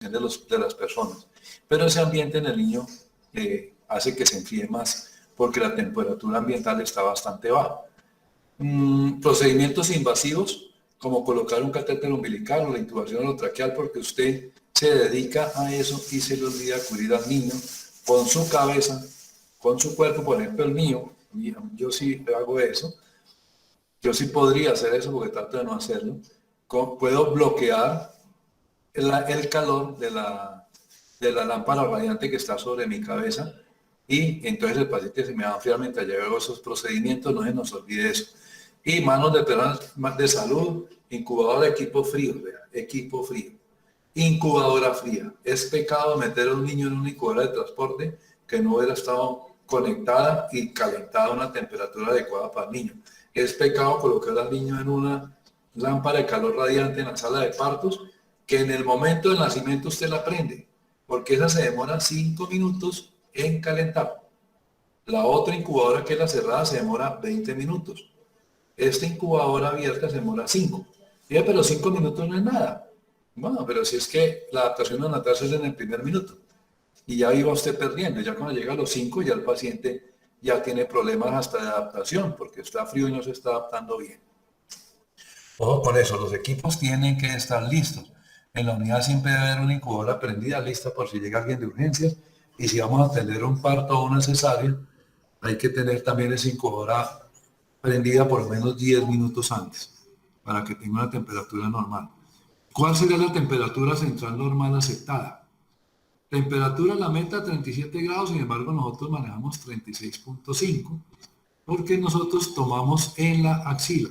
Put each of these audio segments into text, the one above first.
de las personas. Pero ese ambiente en el niño hace que se enfríe más porque la temperatura ambiental está bastante baja. Procedimientos invasivos como colocar un catéter umbilical o la intubación orotraqueal, porque usted se dedica a eso y se le olvida cubrir al niño con su cabeza, con su cuerpo. Por ejemplo, el mío, yo sí hago eso, yo sí podría hacer eso porque trato de no hacerlo. Puedo bloquear el calor de la lámpara radiante que está sobre mi cabeza y entonces el paciente se me va a enfriar mientras yo hago esos procedimientos. No se nos olvide eso. Y manos de personas de salud, incubadora, equipo frío, vea, equipo frío, incubadora fría. Es pecado meter a un niño en una incubadora de transporte que no hubiera estado conectada y calentada a una temperatura adecuada para el niño. Es pecado colocar al niño en una lámpara de calor radiante en la sala de partos, que en el momento del nacimiento usted la prende, porque esa se demora 5 minutos en calentar. La otra incubadora, que es la cerrada, se demora 20 minutos. Esta incubadora abierta se demora 5. Dice, pero 5 minutos no es nada. Bueno, pero si es que la adaptación neonatal es en el primer minuto. Y ya iba usted perdiendo. Ya cuando llega a los 5, ya el paciente ya tiene problemas hasta de adaptación, porque está frío y no se está adaptando bien. Ojo con eso, los equipos tienen que estar listos. En la unidad siempre debe haber una incubadora prendida, lista por si llega alguien de urgencias. Y si vamos a tener un parto o una cesárea, hay que tener también esa incubadora prendida por lo menos 10 minutos antes, para que tenga una temperatura normal. ¿Cuál sería la temperatura central normal aceptada? Temperatura la meta 37 grados, sin embargo nosotros manejamos 36.5, porque nosotros tomamos en la axila.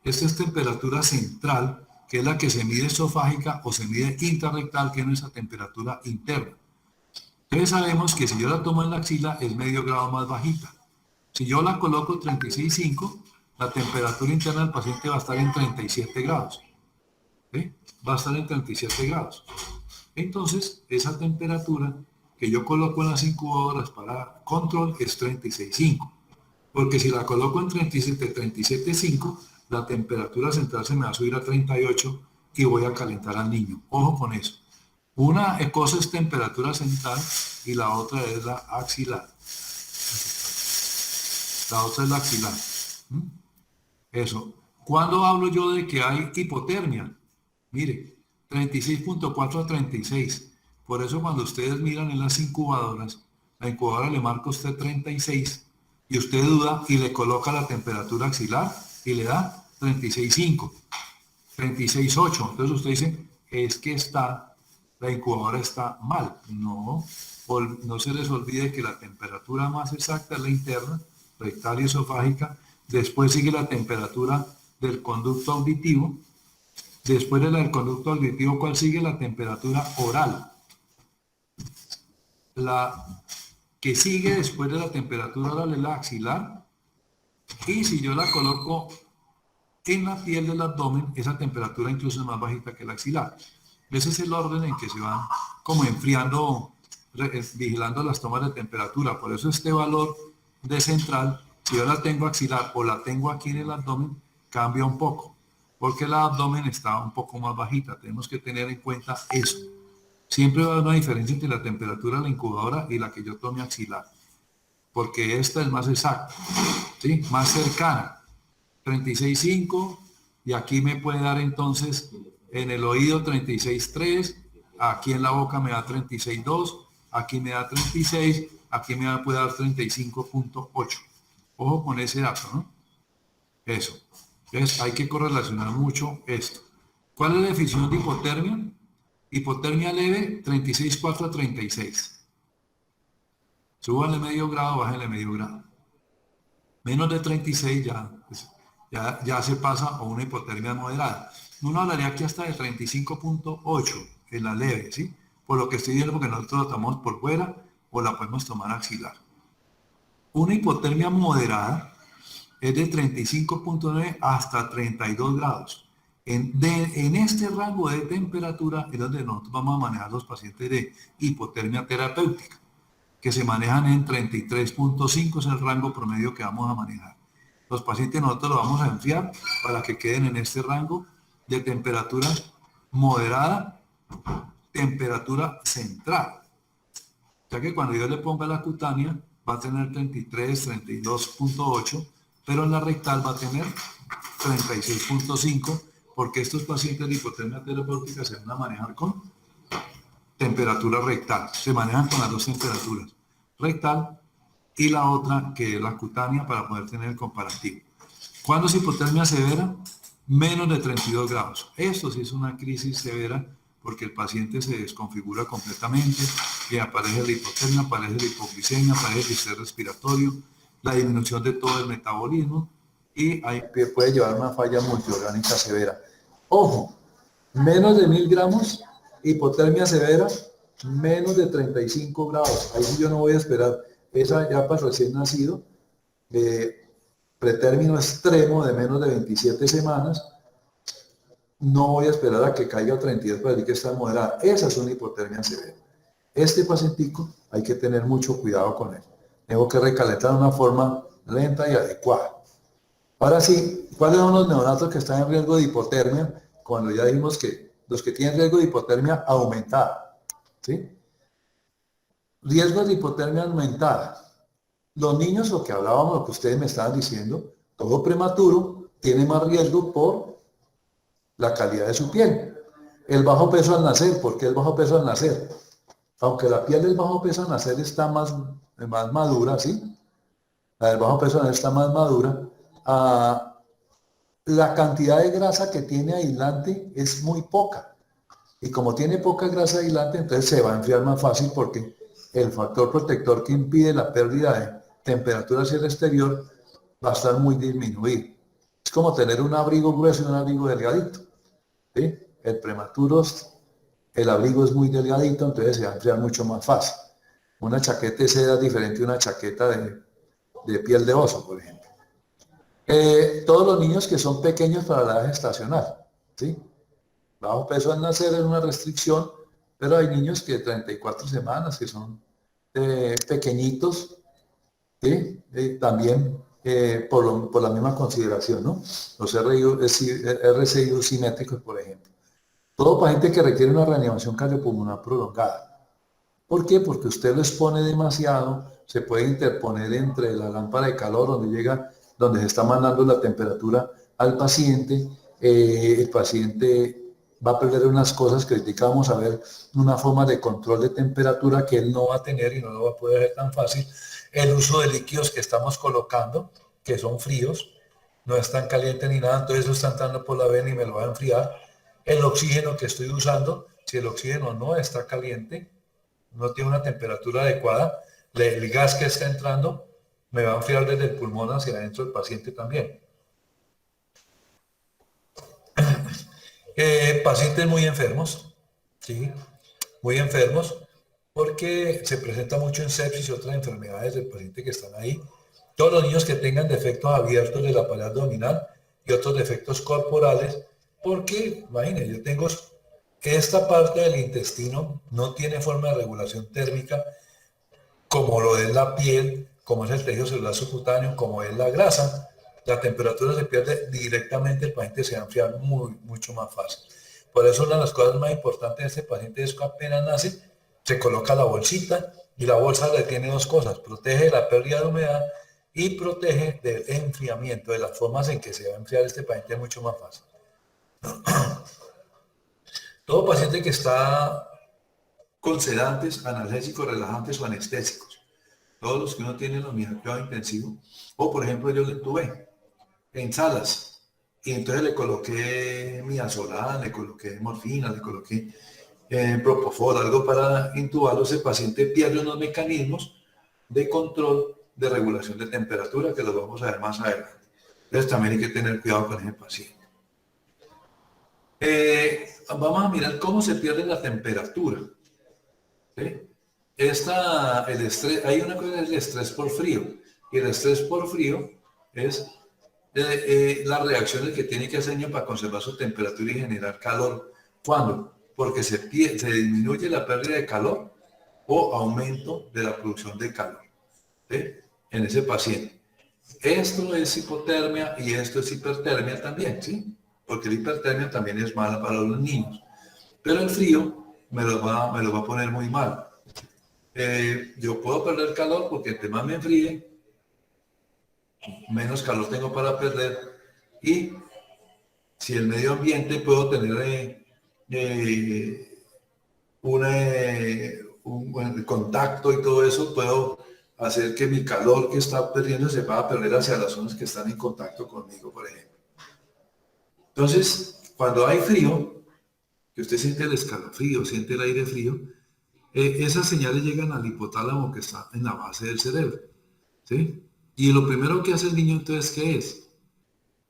Esta es temperatura central, que es la que se mide esofágica o se mide intrarrectal, que es nuestra temperatura interna. Entonces sabemos que si yo la tomo en la axila es medio grado más bajita. Si yo la coloco 36.5, la temperatura interna del paciente va a estar en 37 grados. ¿Sí? Va a estar en 37 grados. Entonces, esa temperatura que yo coloco en las incubadoras para control es 36.5. Porque si la coloco en 37.5, la temperatura central se me va a subir a 38 y voy a calentar al niño. Ojo con eso. Una cosa es temperatura central y la otra es la axilar. La otra es la axilar. Eso. ¿Cuándo hablo yo de que hay hipotermia? Mire, 36.4 a 36. Por eso cuando ustedes miran en las incubadoras, la incubadora le marca a usted 36 y usted duda y le coloca la temperatura axilar y le da 36.5, 36.8. Entonces usted dice, es que la incubadora está mal. No, no se les olvide que la temperatura más exacta es la interna, rectal y esofágica. Después sigue la temperatura del conducto auditivo. Después de la del conducto auditivo, ¿cuál sigue? La temperatura oral. La que sigue después de la temperatura oral es la axilar. Y si yo la coloco en la piel del abdomen, esa temperatura incluso es más bajita que la axilar. Ese es el orden en que se van como enfriando, vigilando las tomas de temperatura. Por eso este valor de central, si yo la tengo axilar o la tengo aquí en el abdomen, cambia un poco, porque el abdomen está un poco más bajita. Tenemos que tener en cuenta eso. Siempre va a haber una diferencia entre la temperatura de la incubadora y la que yo tome axilar, porque esta es más exacta, ¿sí? Más cercana. 36.5 y aquí me puede dar entonces en el oído 36.3, aquí en la boca me da 36.2, aquí me da 36, aquí me puede dar 35.8. Ojo con ese dato, ¿no? Eso. Entonces hay que correlacionar mucho esto. ¿Cuál es la definición de hipotermia? Hipotermia leve, 36.4 a 36. Súbanle medio grado, bájenle medio grado. Menos de 36 ya se pasa a una hipotermia moderada. Uno hablaría aquí hasta de 35.8 en la leve, ¿sí? Por lo que estoy viendo, porque nosotros la tomamos por fuera o la podemos tomar axilar. Una hipotermia moderada es de 35.9 hasta 32 grados. En este rango de temperatura es donde nosotros vamos a manejar los pacientes de hipotermia terapéutica, que se manejan en 33.5, es el rango promedio que vamos a manejar. Los pacientes nosotros los vamos a enfriar para que queden en este rango de temperatura moderada temperatura central. Ya que cuando yo le ponga la cutánea va a tener 33, 32.8, pero en la rectal va a tener 36.5, porque estos pacientes de hipotermia terapéutica se van a manejar con temperatura rectal. Se manejan con las dos temperaturas, rectal y la otra que es la cutánea, para poder tener el comparativo. ¿Cuándo es hipotermia severa? Menos de 32 grados. Esto sí es una crisis severa, porque el paciente se desconfigura completamente y aparece la hipotermia, aparece la hipoglicemia, aparece el estrés respiratorio, la disminución de todo el metabolismo, y ahí puede llevar a una falla multiorgánica severa. Ojo, menos de 1000 gramos, hipotermia severa, menos de 35 grados. Ahí sí yo no voy a esperar. Esa ya para recién nacido, pretérmino extremo de menos de 27 semanas, no voy a esperar a que caiga a 32 para decir que está moderada. Esa es una hipotermia severa. Este pacientico hay que tener mucho cuidado con él. Tengo que recalentar de una forma lenta y adecuada. Ahora sí, ¿cuáles son los neonatos que están en riesgo de hipotermia? Cuando ya dijimos que los que tienen riesgo de hipotermia aumentada, ¿sí? Riesgos de hipotermia aumentada. Los niños, lo que hablábamos, lo que ustedes me estaban diciendo, todo prematuro tiene más riesgo por la calidad de su piel. El bajo peso al nacer, ¿por qué el bajo peso al nacer? Aunque la piel del bajo peso al nacer está más madura, ¿sí? La del bajo peso al nacer está más madura. La cantidad de grasa que tiene aislante es muy poca. Y como tiene poca grasa aislante, entonces se va a enfriar más fácil, porque el factor protector que impide la pérdida de temperatura hacia el exterior va a estar muy disminuido. Es como tener un abrigo grueso y un abrigo delgadito, ¿sí? El prematuro, el abrigo es muy delgadito, entonces se va a enfriar mucho más fácil. Una chaqueta de seda es diferente a una chaqueta de piel de oso, por ejemplo. Todos los niños que son pequeños para la edad gestacional, ¿sí? Bajo peso al nacer es una restricción, pero hay niños que 34 semanas que son pequeñitos, ¿sí? También por la misma consideración, ¿no? Los RCI simétricos, por ejemplo. Todo paciente que requiere una reanimación cardiopulmonar prolongada. ¿Por qué? Porque usted lo expone demasiado, se puede interponer entre la lámpara de calor donde se está mandando la temperatura al paciente. El paciente va a perder unas cosas que ahorita vamos a ver, una forma de control de temperatura que él no va a tener y no lo va a poder hacer tan fácil. El uso de líquidos que estamos colocando, que son fríos, no están calientes ni nada, entonces eso está entrando por la vena y me lo va a enfriar. El oxígeno que estoy usando, si el oxígeno no está caliente, no tiene una temperatura adecuada, el gas que está entrando me va a enfriar desde el pulmón hacia adentro del paciente también. Pacientes muy enfermos, ¿sí? Muy enfermos, porque se presenta mucho en sepsis y otras enfermedades del paciente que están ahí. Todos los niños que tengan defectos abiertos de la pared abdominal y otros defectos corporales, porque, imagínense, yo tengo esta parte del intestino, no tiene forma de regulación térmica, como lo es la piel, como es el tejido celular subcutáneo, como es la grasa. La temperatura se pierde directamente, el paciente se va a enfriar mucho más fácil. Por eso una de las cosas más importantes de este paciente es que apenas nace, se coloca la bolsita, y la bolsa le tiene dos cosas: protege de la pérdida de humedad y protege del enfriamiento, de las formas en que se va a enfriar este paciente mucho más fácil. Todo paciente que está con sedantes, analgésicos, relajantes o anestésicos, todos los que uno tiene en la unidad de cuidado intensivo, o por ejemplo yo le intubé en salas, y entonces le coloqué midazolam, le coloqué morfina, le coloqué propofol, algo para intubarlo. Ese paciente pierde unos mecanismos de control de regulación de temperatura, que los vamos a ver más adelante. Entonces también hay que tener cuidado con ese paciente. Vamos a mirar cómo se pierde la temperatura, ¿sí? El estrés, hay una cosa que es el estrés por frío, y el estrés por frío es las reacciones que tiene que hacer el niño para conservar su temperatura y generar calor. ¿Cuándo? Porque se disminuye la pérdida de calor o aumento de la producción de calor, ¿sí? En ese paciente. Esto es hipotermia y esto es hipertermia también, ¿sí? Porque la hipertermia también es mala para los niños. Pero el frío me los va a poner muy mal. Yo puedo perder calor porque entre más me enfríe, menos calor tengo para perder. Y si el medio ambiente puedo tener un buen contacto y todo eso, puedo hacer que mi calor que está perdiendo se va a perder hacia las zonas que están en contacto conmigo, por ejemplo. Entonces, cuando hay frío, que usted siente el escalofrío, siente el aire frío, esas señales llegan al hipotálamo que está en la base del cerebro, ¿sí? Y lo primero que hace el niño entonces, ¿qué es?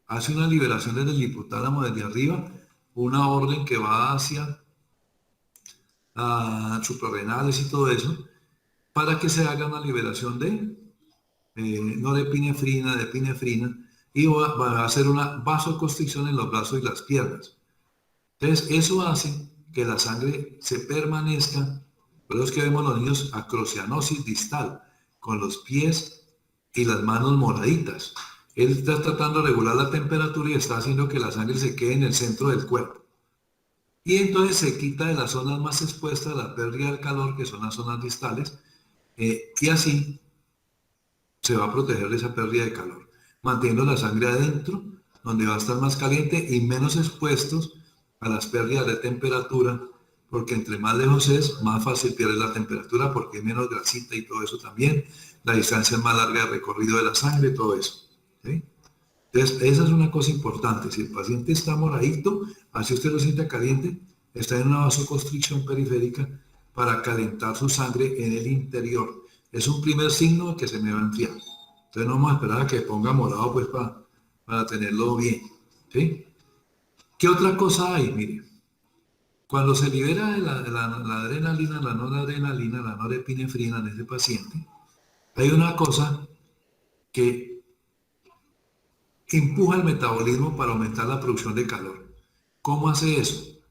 Hace una liberación desde el hipotálamo, desde arriba, una orden que va hacia suprarrenales y todo eso, para que se haga una liberación de norepinefrina, de epinefrina, y va a hacer una vasoconstricción en los brazos y las piernas. Entonces, eso hace que la sangre se permanezca, por eso es que vemos los niños acrocianosis distal, con los pies y las manos moraditas. Él está tratando de regular la temperatura y está haciendo que la sangre se quede en el centro del cuerpo. Y entonces se quita de las zonas más expuestas a la pérdida del calor, que son las zonas distales, y así se va a proteger de esa pérdida de calor, manteniendo la sangre adentro, donde va a estar más caliente y menos expuestos a las pérdidas de temperatura, porque entre más lejos es, más fácil pierde la temperatura, porque hay menos grasita y todo eso también, la distancia es más larga de recorrido de la sangre, todo eso, ¿sí? Entonces, esa es una cosa importante. Si el paciente está moradito, así usted lo siente caliente, está en una vasoconstricción periférica para calentar su sangre en el interior. Es un primer signo de que se me va a enfriar. Entonces no vamos a esperar a que ponga morado pues para tenerlo bien, ¿sí? ¿Qué otra cosa hay? Mire, cuando se libera la adrenalina, la noradrenalina, la norepinefrina en ese paciente, hay una cosa que empuja el metabolismo para aumentar la producción de calor. ¿Cómo hace eso?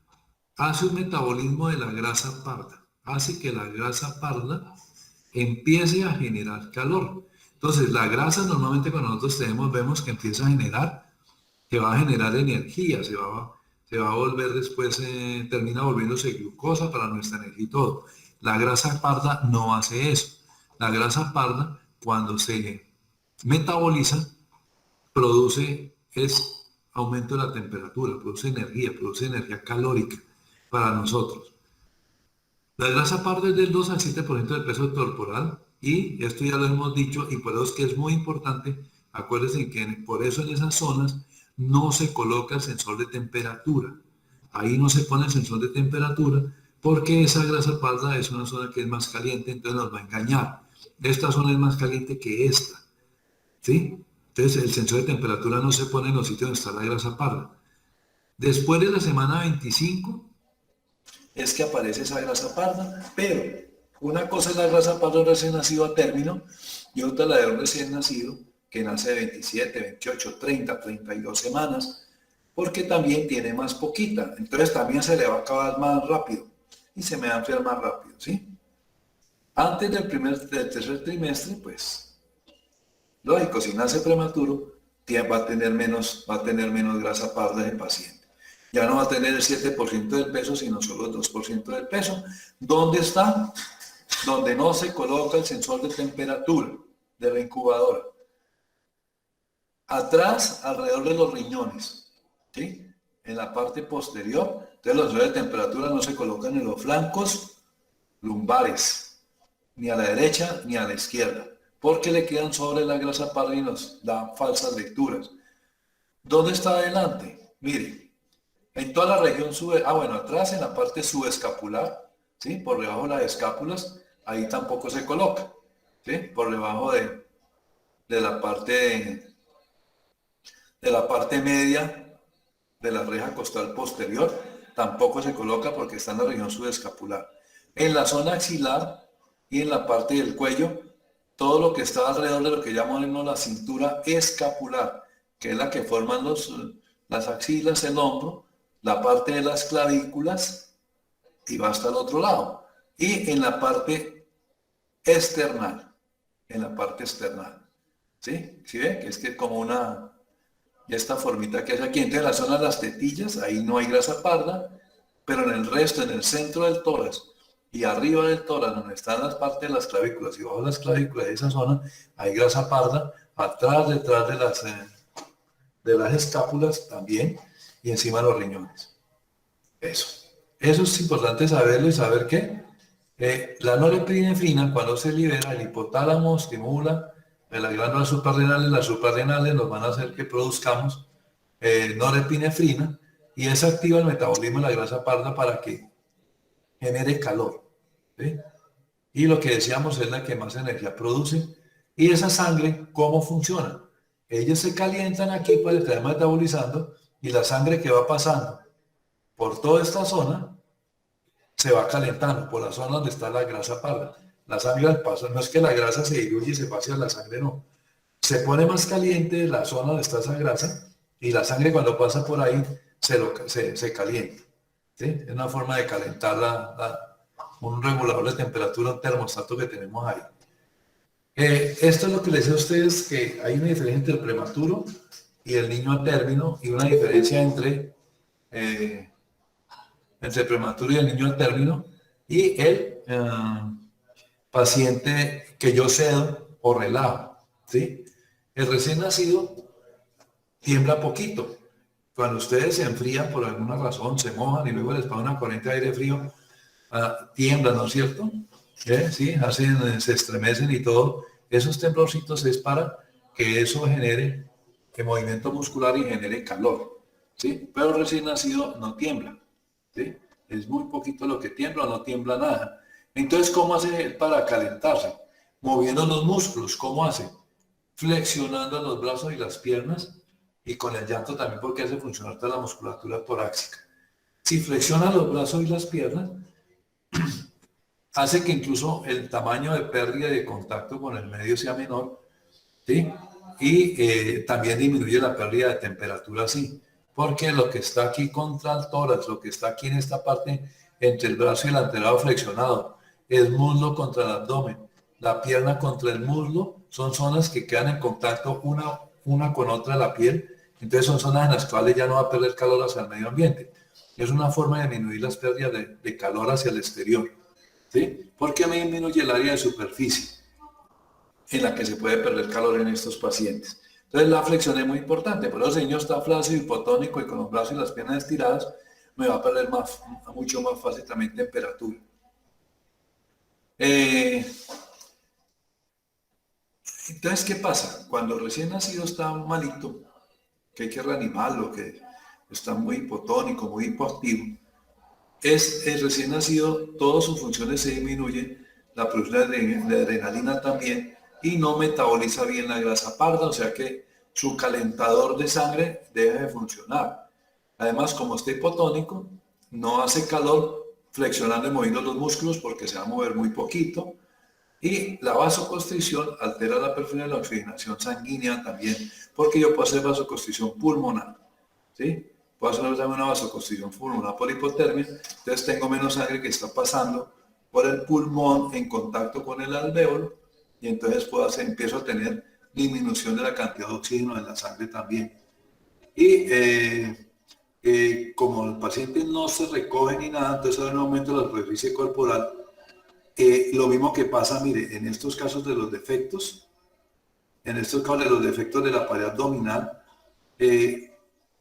Hace un metabolismo de la grasa parda. Hace que la grasa parda empiece a generar calor. Entonces, la grasa normalmente cuando nosotros vemos que empieza a generar, que va a generar energía, se va a volver después, termina volviéndose glucosa para nuestra energía y todo. La grasa parda no hace eso. La grasa parda, cuando se metaboliza, produce aumento de la temperatura, produce energía calórica para nosotros. La grasa parda es del 2 al 7% del peso corporal y esto ya lo hemos dicho y por eso es que es muy importante, acuérdense que por eso en esas zonas no se coloca el sensor de temperatura. Ahí no se pone el sensor de temperatura porque esa grasa parda es una zona que es más caliente, entonces nos va a engañar. Esta zona es más caliente que esta, ¿sí? Entonces el sensor de temperatura no se pone en los sitios donde está la grasa parda. Después de la semana 25 es que aparece esa grasa parda, pero una cosa es la grasa parda de un recién nacido a término y otra la de un recién nacido que nace de 27, 28, 30, 32 semanas, porque también tiene más poquita, entonces también se le va a acabar más rápido y se me va a enfriar más rápido, ¿sí? Antes del tercer trimestre, pues, lógico, si nace prematuro, va a tener menos grasa parda el paciente. Ya no va a tener el 7% del peso, sino solo el 2% del peso. ¿Dónde está? Donde no se coloca el sensor de temperatura de la incubadora. Atrás, alrededor de los riñones, ¿sí? En la parte posterior. Entonces los sensores de temperatura no se colocan en los flancos lumbares, ni a la derecha ni a la izquierda, porque le quedan sobre la grasa parda y nos dan falsas lecturas. ¿Dónde está adelante? Mire, en toda la región atrás en la parte subescapular, ¿sí? Por debajo de las escápulas, ahí tampoco se coloca, ¿sí? Por debajo de la parte media de la reja costal posterior, tampoco se coloca porque está en la región subescapular. En la zona axilar y en la parte del cuello, todo lo que está alrededor de lo que llamamos la cintura escapular, que es la que forman las axilas, el hombro, la parte de las clavículas y va hasta el otro lado. Y en la parte external, ¿sí? ¿Sí ve? Que es que como esta formita que hay aquí, entonces en la zona de las tetillas, ahí no hay grasa parda, pero en el resto, en el centro del tórax y arriba del tórax, donde están las partes de las clavículas y bajo las clavículas de esa zona, hay grasa parda, atrás, detrás de las escápulas también, y encima de los riñones. Eso es importante saberlo y saber que la norepinefrina, cuando se libera, el hipotálamo estimula las glándulas suprarrenales nos van a hacer que produzcamos norepinefrina, y eso activa el metabolismo de la grasa parda para que genere calor, ¿sí? Y lo que decíamos es la que más energía produce. Y esa sangre, ¿cómo funciona? Ellos se calientan aquí para estar metabolizando, y la sangre que va pasando por toda esta zona se va calentando por la zona donde está la grasa parda. La sangre al paso, no es que la grasa se diluye y se pase a la sangre, no. Se pone más caliente la zona donde está esa grasa, y la sangre cuando pasa por ahí se calienta, ¿sí? Es una forma de calentar un regulador de temperatura, un termostato que tenemos ahí. Esto es lo que les decía a ustedes, que hay una diferencia entre el prematuro y el niño a término, y una diferencia entre el prematuro y el niño a término, y el paciente que yo cedo o relajo, ¿sí? El recién nacido tiembla poquito. Cuando ustedes se enfrían por alguna razón, se mojan y luego les pasa una corriente de aire frío, tiemblan, ¿no es cierto? Sí, se estremecen y todo. Esos temblorcitos es para que eso genere movimiento muscular y genere calor, ¿sí? Pero el recién nacido no tiembla, ¿sí? Es muy poquito lo que tiembla, no tiembla nada. Entonces, ¿cómo hace él para calentarse? Moviendo los músculos. ¿Cómo hace? Flexionando los brazos y las piernas, y con el llanto también, porque hace funcionar toda la musculatura torácica. Si flexiona los brazos y las piernas, hace que incluso el tamaño de pérdida de contacto con el medio sea menor, ¿sí? Y también disminuye la pérdida de temperatura así, porque lo que está aquí contra el tórax, lo que está aquí en esta parte entre el brazo y el antebrazo flexionado, el muslo contra el abdomen, la pierna contra el muslo, son zonas que quedan en contacto una con otra la piel. Entonces son zonas en las cuales ya no va a perder calor hacia el medio ambiente. Es una forma de disminuir las pérdidas de calor hacia el exterior, ¿sí? Porque me disminuye el área de superficie en la que se puede perder calor en estos pacientes. Entonces la flexión es muy importante. Por eso el niño está flácido, hipotónico y con los brazos y las piernas estiradas, me va a perder mucho más fácil también temperatura. Entonces, ¿qué pasa? Cuando recién nacido está malito, que hay que reanimarlo, que está muy hipotónico, muy hipoactivo, el recién nacido, todas sus funciones se disminuyen, la producción de adrenalina también, y no metaboliza bien la grasa parda, o sea que su calentador de sangre deja de funcionar. Además, como está hipotónico, no hace calor flexionando y moviendo los músculos porque se va a mover muy poquito. Y la vasoconstricción altera la perfusión y la oxigenación sanguínea también, porque yo puedo hacer vasoconstricción pulmonar, ¿sí? Puedo hacer una vasoconstricción pulmonar por hipotermia, entonces tengo menos sangre que está pasando por el pulmón en contacto con el alvéolo, y entonces empiezo a tener disminución de la cantidad de oxígeno en la sangre también. Y como el paciente no se recoge ni nada, entonces hay un aumento de la superficie corporal. Lo mismo que pasa, mire, en estos casos de los defectos, de la pared abdominal,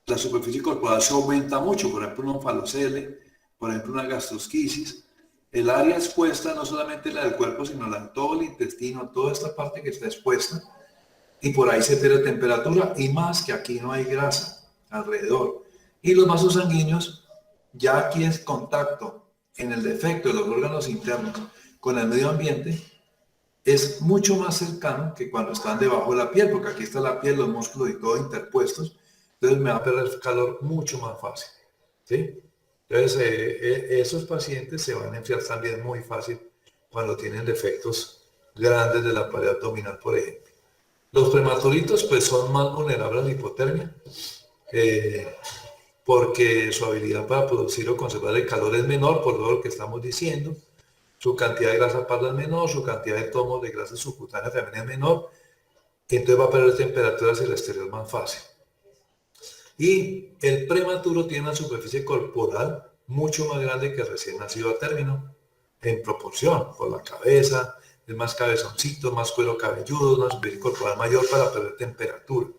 la superficie corporal se aumenta mucho, por ejemplo, un onfalocele, por ejemplo, una gastrosquisis. El área expuesta, no solamente la del cuerpo, sino la de todo el intestino, toda esta parte que está expuesta, y por ahí se pierde temperatura, y más que aquí no hay grasa alrededor. Y los vasos sanguíneos, ya aquí es contacto en el defecto de los órganos internos con el medio ambiente, es mucho más cercano que cuando están debajo de la piel, porque aquí está la piel, los músculos y todo interpuestos, entonces me va a perder calor mucho más fácil, ¿sí? Entonces esos pacientes se van a enfriar también muy fácil cuando tienen defectos grandes de la pared abdominal, por ejemplo. Los prematuritos pues son más vulnerables a la hipotermia, porque su habilidad para producir o conservar el calor es menor, por todo lo que estamos diciendo. Su cantidad de grasa parda es menor, su cantidad de tomos de grasa subcutánea también es menor, y entonces va a perder temperatura hacia el exterior más fácil. Y el prematuro tiene una superficie corporal mucho más grande que el recién nacido a término, en proporción, por la cabeza, es más cabezoncito, más cuero cabelludo, una superficie corporal mayor para perder temperatura.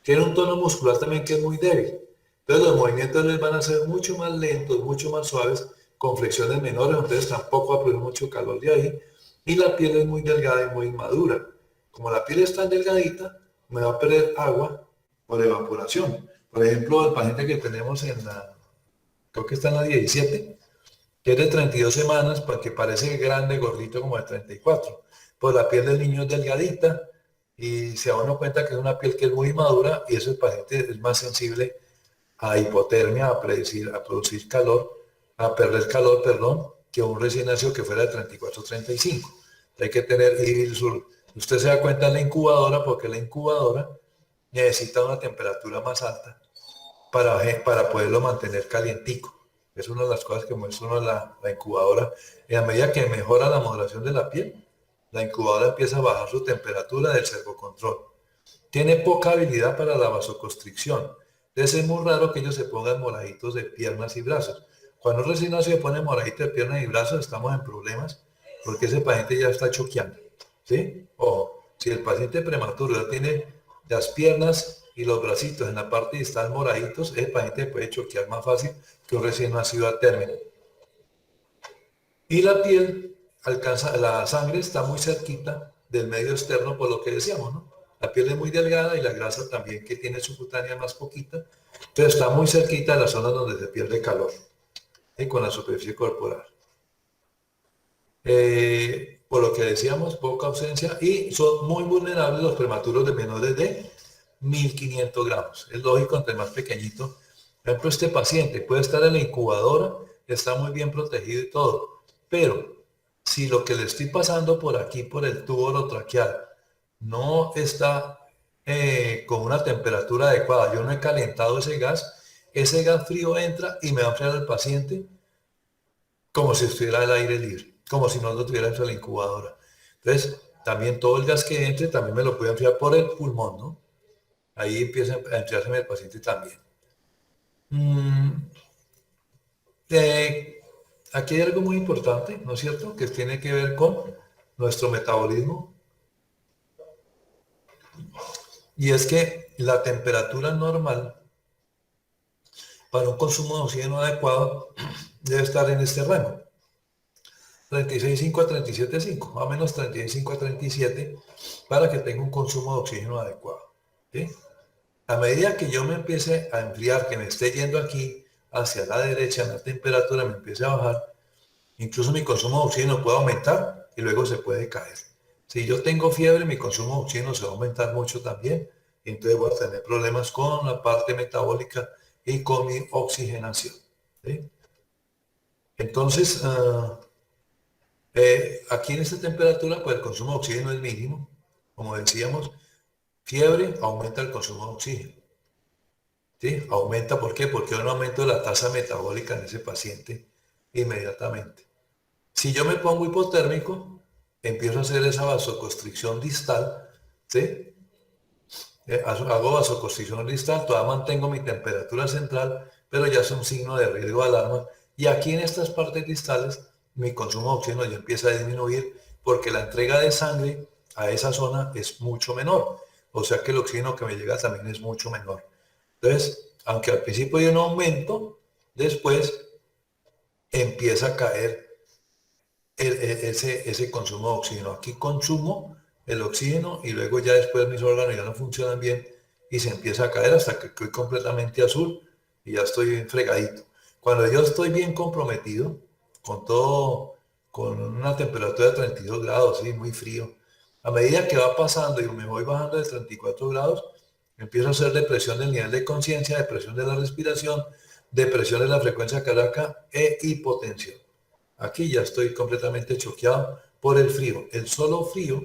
Tiene un tono muscular también que es muy débil. Entonces los movimientos les van a ser mucho más lentos, mucho más suaves, con flexiones menores, entonces tampoco va a producir mucho calor de ahí. Y la piel es muy delgada y muy madura. Como la piel es tan delgadita, me va a perder agua por evaporación. Por ejemplo, el paciente que tenemos creo que está en la 17, que es de 32 semanas, porque parece grande, gordito como de 34. Pues la piel del niño es delgadita y se da uno cuenta que es una piel que es muy madura y ese paciente es más sensible a hipotermia, a producir calor, a perder calor, perdón, que un recién nacido que fuera de 34 35. Hay que tener, usted se da cuenta en la incubadora, porque la incubadora necesita una temperatura más alta para poderlo mantener calientico. Es una de las cosas que muestra uno la incubadora. Y a medida que mejora la modulación de la piel, la incubadora empieza a bajar su temperatura del servocontrol. Tiene poca habilidad para la vasoconstricción. Entonces es muy raro que ellos se pongan moraditos de piernas y brazos. Cuando un recién nacido se pone moradito de piernas y brazos, estamos en problemas porque ese paciente ya está choqueando. ¿Sí? O si el paciente prematuro ya tiene las piernas y los bracitos en la parte distal moraditos, el paciente puede choquear más fácil que un recién nacido a término. Y la piel alcanza, la sangre está muy cerquita del medio externo, por lo que decíamos, ¿no? La piel es muy delgada y la grasa también, que tiene su cutánea más poquita, pero está muy cerquita de la zona donde se pierde calor, y con la superficie corporal. Por lo que decíamos, poca ausencia, y son muy vulnerables los prematuros de menores de 1500 gramos. Es lógico, entre más pequeñito. Por ejemplo, este paciente puede estar en la incubadora, está muy bien protegido y todo, pero si lo que le estoy pasando por aquí, por el tubo orotraqueal, no está con una temperatura adecuada, yo no he calentado ese gas frío entra y me va a enfriar al paciente como si estuviera al aire libre, como si no lo tuviera dentro de la incubadora. Entonces, también todo el gas que entre también me lo puede enfriar por el pulmón, ¿no? Ahí empieza a enfriarse el paciente también. Eh, Aquí hay algo muy importante, ¿no es cierto? Que tiene que ver con nuestro metabolismo. Y es que la temperatura normal para un consumo de oxígeno adecuado debe estar en este rango. 36,5 a 37,5, más o menos 36,5 a 37, para que tenga un consumo de oxígeno adecuado. ¿Sí? A medida que yo me empiece a enfriar, que me esté yendo aquí hacia la derecha, la temperatura me empiece a bajar, incluso mi consumo de oxígeno puede aumentar y luego se puede caer. Si yo tengo fiebre, mi consumo de oxígeno se va a aumentar mucho también, y entonces voy a tener problemas con la parte metabólica y con mi oxigenación. ¿Sí? Entonces, aquí en esta temperatura, pues el consumo de oxígeno es mínimo. Como decíamos, fiebre aumenta el consumo de oxígeno. ¿Sí? Aumenta, ¿por qué? Porque hay un aumento de la tasa metabólica en ese paciente inmediatamente. Si yo me pongo hipotérmico, empiezo a hacer esa vasoconstricción distal, ¿sí? Hago vasoconstricción distal, todavía mantengo mi temperatura central, pero ya es un signo de riesgo de alarma. Y aquí en estas partes distales, mi consumo de oxígeno ya empieza a disminuir porque la entrega de sangre a esa zona es mucho menor. O sea que el oxígeno que me llega también es mucho menor. Entonces, aunque al principio hay un aumento, después empieza a caer ese consumo de oxígeno. Aquí consumo el oxígeno y luego ya después mis órganos ya no funcionan bien y se empieza a caer hasta que estoy completamente azul y ya estoy fregadito. Cuando yo estoy bien comprometido, con todo, con una temperatura de 32 grados, ¿sí? Muy frío, a medida que va pasando y me voy bajando de 34 grados, empiezo a hacer depresión del nivel de conciencia, depresión de la respiración, depresión de la frecuencia cardíaca e hipotensión. Aquí ya estoy completamente choqueado por el frío. El solo frío,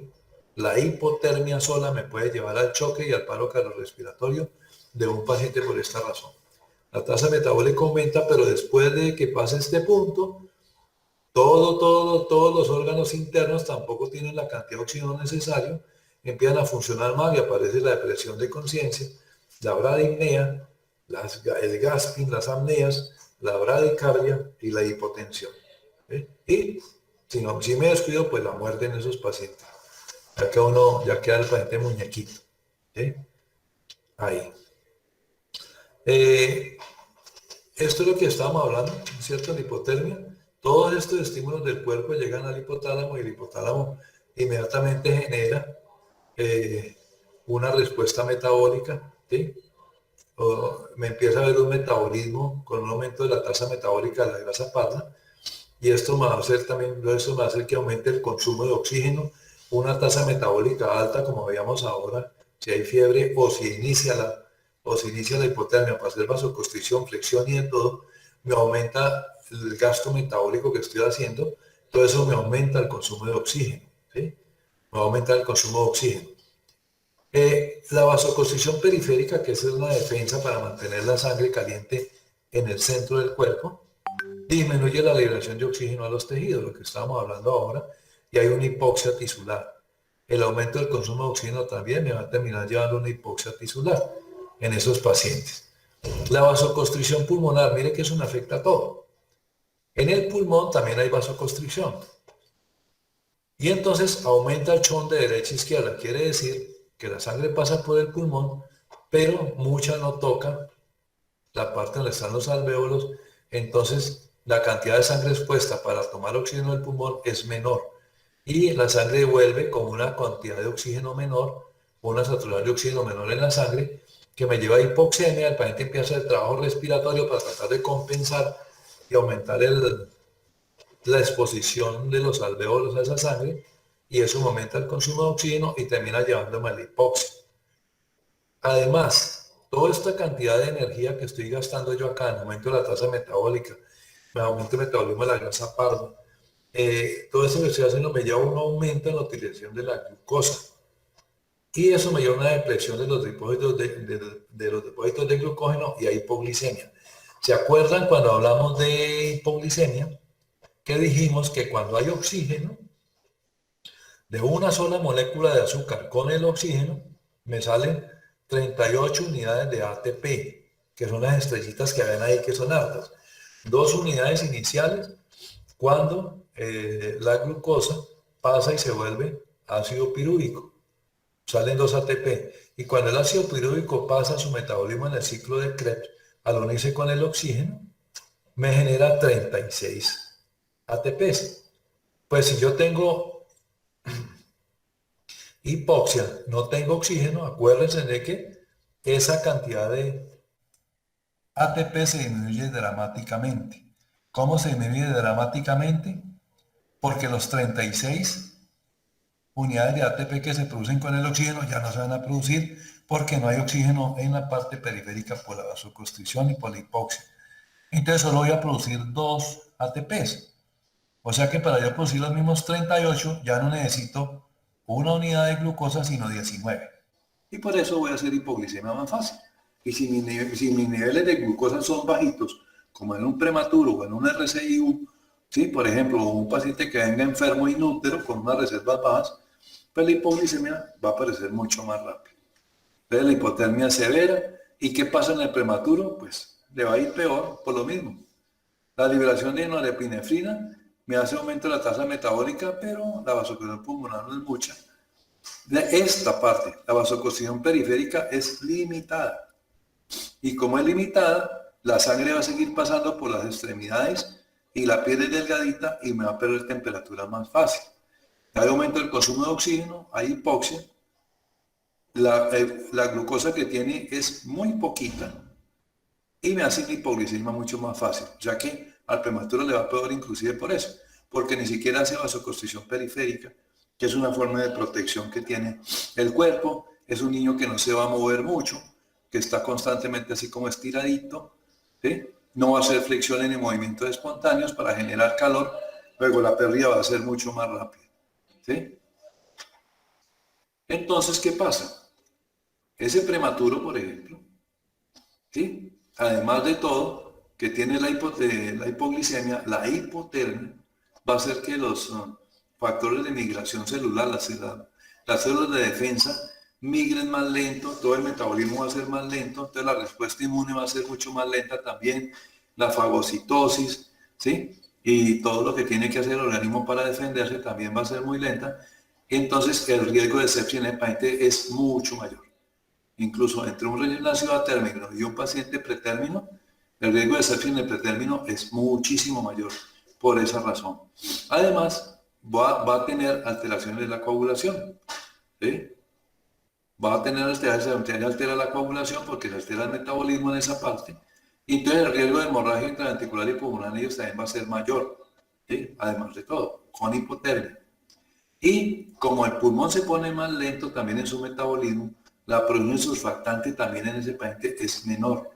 la hipotermia sola me puede llevar al choque y al paro cardiorrespiratorio de un paciente por esta razón. La tasa metabólica aumenta, pero después de que pase este punto, todos los órganos internos tampoco tienen la cantidad de oxígeno necesario, empiezan a funcionar mal y aparece la depresión de conciencia, la bradipnea, el gasping, las apneas, la bradicardia y la hipotensión. ¿Sí? Y si me descuido, pues la muerte en esos pacientes. Ya queda el paciente muñequito. ¿Sí? Ahí. Esto es lo que estábamos hablando, ¿cierto? La hipotermia. Todos estos estímulos del cuerpo llegan al hipotálamo y el hipotálamo inmediatamente genera una respuesta metabólica, ¿sí? Me empieza a ver un metabolismo con un aumento de la tasa metabólica de la grasa parda, y esto me va a hacer también, eso me va a hacer que aumente el consumo de oxígeno, una tasa metabólica alta, como veíamos ahora, si hay fiebre o si inicia la hipotermia para hacer vasoconstricción, flexión y de todo, me aumenta el gasto metabólico que estoy haciendo, todo eso me aumenta el consumo de oxígeno, ¿sí? Me va a aumentar el consumo de oxígeno. La vasoconstricción periférica, que es una defensa para mantener la sangre caliente en el centro del cuerpo, disminuye la liberación de oxígeno a los tejidos, lo que estábamos hablando ahora, y hay una hipoxia tisular. El aumento del consumo de oxígeno también me va a terminar llevando a una hipoxia tisular en esos pacientes. La vasoconstricción pulmonar, mire que eso me afecta a todo. En el pulmón también hay vasoconstricción. Y entonces aumenta el chorro de derecha a izquierda. Quiere decir que la sangre pasa por el pulmón, pero mucha no toca la parte donde están los alvéolos. Entonces la cantidad de sangre expuesta para tomar oxígeno del pulmón es menor. Y la sangre vuelve con una cantidad de oxígeno menor, una saturación de oxígeno menor en la sangre, que me lleva a hipoxemia. El paciente empieza el trabajo respiratorio para tratar de compensar y aumentar la exposición de los alvéolos a esa sangre, y eso aumenta el consumo de oxígeno y termina llevándome a la hipoxia. Además, toda esta cantidad de energía que estoy gastando yo acá, en aumento de la tasa metabólica, me aumento el metabolismo de la grasa parda, todo eso que estoy haciendo me lleva a un aumento en la utilización de la glucosa. Y eso me lleva a una depresión de los depósitos de los depósitos de glucógeno y a hipoglicemia. ¿Se acuerdan cuando hablamos de hipoglicemia? Que dijimos que cuando hay oxígeno, de una sola molécula de azúcar con el oxígeno, me salen 38 unidades de ATP, que son las estrellitas que ven ahí que son hartas. 2 unidades iniciales cuando la glucosa pasa y se vuelve ácido pirúvico. Salen 2 ATP. Y cuando el ácido pirúvico pasa su metabolismo en el ciclo de Krebs, al unirse con el oxígeno, me genera 36 ATPs. Pues si yo tengo hipoxia, no tengo oxígeno, acuérdense de que esa cantidad de ATP se disminuye dramáticamente. ¿Cómo se disminuye dramáticamente? Porque los 36 unidades de ATP que se producen con el oxígeno ya no se van a producir porque no hay oxígeno en la parte periférica por la vasoconstricción y por la hipoxia. Entonces solo voy a producir 2 ATPs. O sea que para yo producir los mismos 38 ya no necesito una unidad de glucosa sino 19. Y por eso voy a hacer hipoglicemia más fácil. Y si mis niveles de glucosa son bajitos, como en un prematuro o en un RCIU, ¿sí? Por ejemplo, un paciente que venga enfermo inútero con unas reservas bajas, pues la hipoglicemia va a aparecer mucho más rápido. Entonces la hipotermia severa. ¿Y qué pasa en el prematuro? Pues le va a ir peor por lo mismo. La liberación de norepinefrina me hace aumento de la tasa metabólica, pero la vasoconstricción pulmonar no es mucha. De esta parte, la vasoconstricción periférica es limitada. Y como es limitada, la sangre va a seguir pasando por las extremidades y la piel es delgadita y me va a perder temperatura más fácil. Hay aumento del consumo de oxígeno, hay hipoxia. La glucosa que tiene es muy poquita y me hace una hipoglicemia mucho más fácil, ya que al prematuro le va peor inclusive por eso, porque ni siquiera hace vasoconstricción periférica, que es una forma de protección que tiene el cuerpo. Es un niño que no se va a mover mucho, que está constantemente así como estiradito, ¿sí? No va a hacer flexiones ni movimientos espontáneos para generar calor, luego la pérdida va a ser mucho más rápida, ¿sí? Entonces, ¿qué pasa? Ese prematuro, por ejemplo, ¿sí? Además de todo, que tiene la hipoglicemia, la hipotermia, va a hacer que los factores de migración celular, las células de defensa, migren más lento, todo el metabolismo va a ser más lento, entonces la respuesta inmune va a ser mucho más lenta también. la fagocitosis, ¿sí? Y todo lo que tiene que hacer el organismo para defenderse también va a ser muy lenta. Entonces el riesgo de sepsis en el paciente es mucho mayor. Incluso entre un recién nacido a término y un paciente pretérmino, el riesgo de sepsis en el pretérmino es muchísimo mayor por esa razón. Además, va a tener alteraciones de la coagulación, ¿sí? Va a tener alteraciones, se altera la coagulación porque se altera el metabolismo en esa parte. Y entonces el riesgo de hemorragia intraventricular y pulmonar también va a ser mayor, ¿sí? Además de todo, con hipotermia. Y como el pulmón se pone más lento también en su metabolismo, la producción de surfactante también en ese paciente es menor.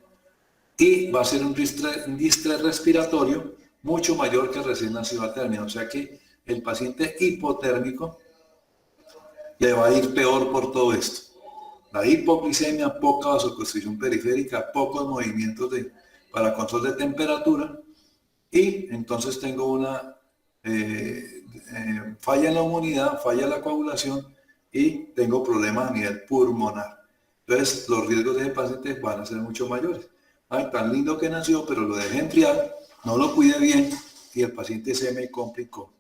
Y va a ser un distrés respiratorio mucho mayor que el recién nacido a término. O sea que el paciente hipotérmico le va a ir peor por todo esto. La hipoglicemia, poca vasoconstricción periférica, pocos movimientos para control de temperatura, y entonces tengo una falla en la inmunidad, falla en la coagulación y tengo problemas a nivel pulmonar. Entonces los riesgos de ese paciente van a ser mucho mayores. Ay, tan lindo que nació, pero lo dejé enfriar, no lo cuide bien y el paciente se me complicó.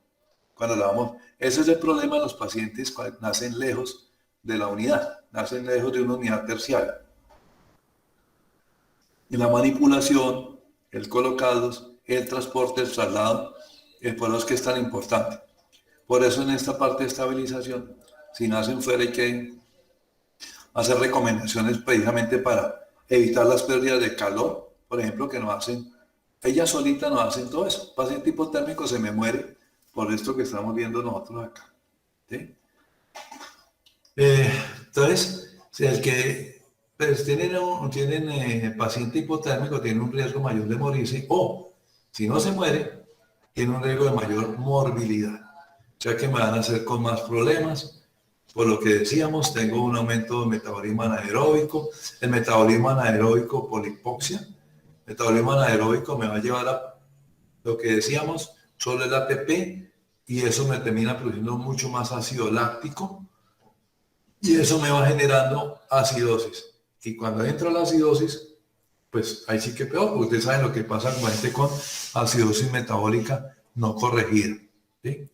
Cuando la vamos, ese es el problema de los pacientes cuando nacen lejos de la unidad, nacen lejos de una unidad terciaria. Y la manipulación, el colocarlos, el transporte, el traslado, es por eso que es tan importante. Por eso en esta parte de estabilización, si nacen fuera hay que hacer recomendaciones precisamente para evitar las pérdidas de calor, por ejemplo, que nos hacen, ellas solitas nos hacen todo eso. Paciente hipotérmico se me muere por esto que estamos viendo nosotros acá. ¿Sí? Entonces, si el que pues, tienen paciente hipotérmico tiene un riesgo mayor de morirse, o si no se muere, tiene un riesgo de mayor morbilidad. O sea que me van a hacer con más problemas. Por lo que decíamos, tengo un aumento de metabolismo anaeróbico. El metabolismo anaeróbico por hipoxia. El metabolismo anaeróbico me va a llevar a lo que decíamos, solo el ATP, y eso me termina produciendo mucho más ácido láctico. Y eso me va generando acidosis. Y cuando entra la acidosis, pues ahí sí que peor, porque ustedes saben lo que pasa con gente con acidosis metabólica no corregida. ¿Sí?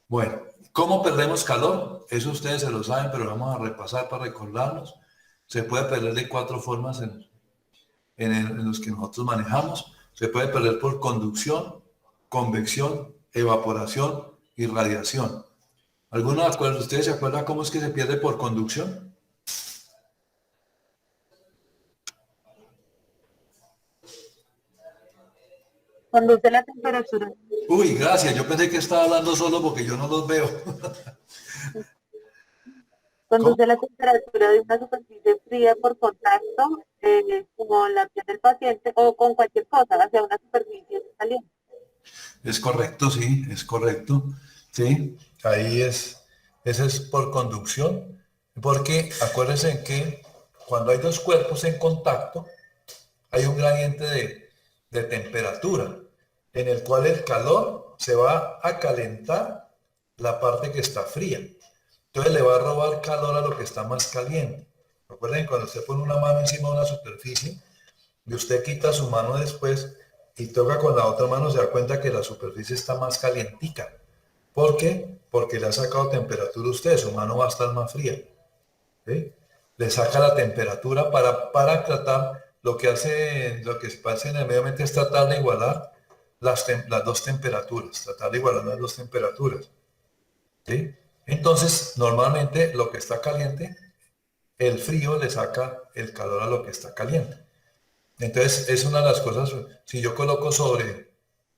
Bueno, ¿cómo perdemos calor? Eso ustedes se lo saben, pero vamos a repasar para recordarnos. Se puede perder de 4 formas en los que nosotros manejamos. Se puede perder por conducción, convección, evaporación y radiación. ¿Algunos de ustedes se acuerdan cómo es que se pierde por conducción? Conduce la temperatura. Uy, gracias. Yo pensé que estaba hablando solo porque yo no los veo. ¿Cómo? Conduce la temperatura de una superficie fría por contacto con la piel del paciente o con cualquier cosa hacia una superficie caliente. Es correcto, sí, es correcto. Sí, ahí ese es por conducción. Porque acuérdense que cuando hay dos cuerpos en contacto, hay un gradiente de temperatura en el cual el calor se va a calentar la parte que está fría. Entonces le va a robar calor a lo que está más caliente. Recuerden, cuando usted pone una mano encima de una superficie y usted quita su mano después y toca con la otra mano, se da cuenta que la superficie está más calientica. ¿Por qué? Porque le ha sacado temperatura a usted, su mano va a estar más fría. ¿Sí? Le saca la temperatura para tratar, lo que se pasa en el medio ambiente es tratar de igualar las dos temperaturas, tratar de igualar las dos temperaturas. ¿Sí? Entonces, normalmente lo que está caliente, el frío le saca el calor a lo que está caliente. Entonces, es una de las cosas, si yo coloco sobre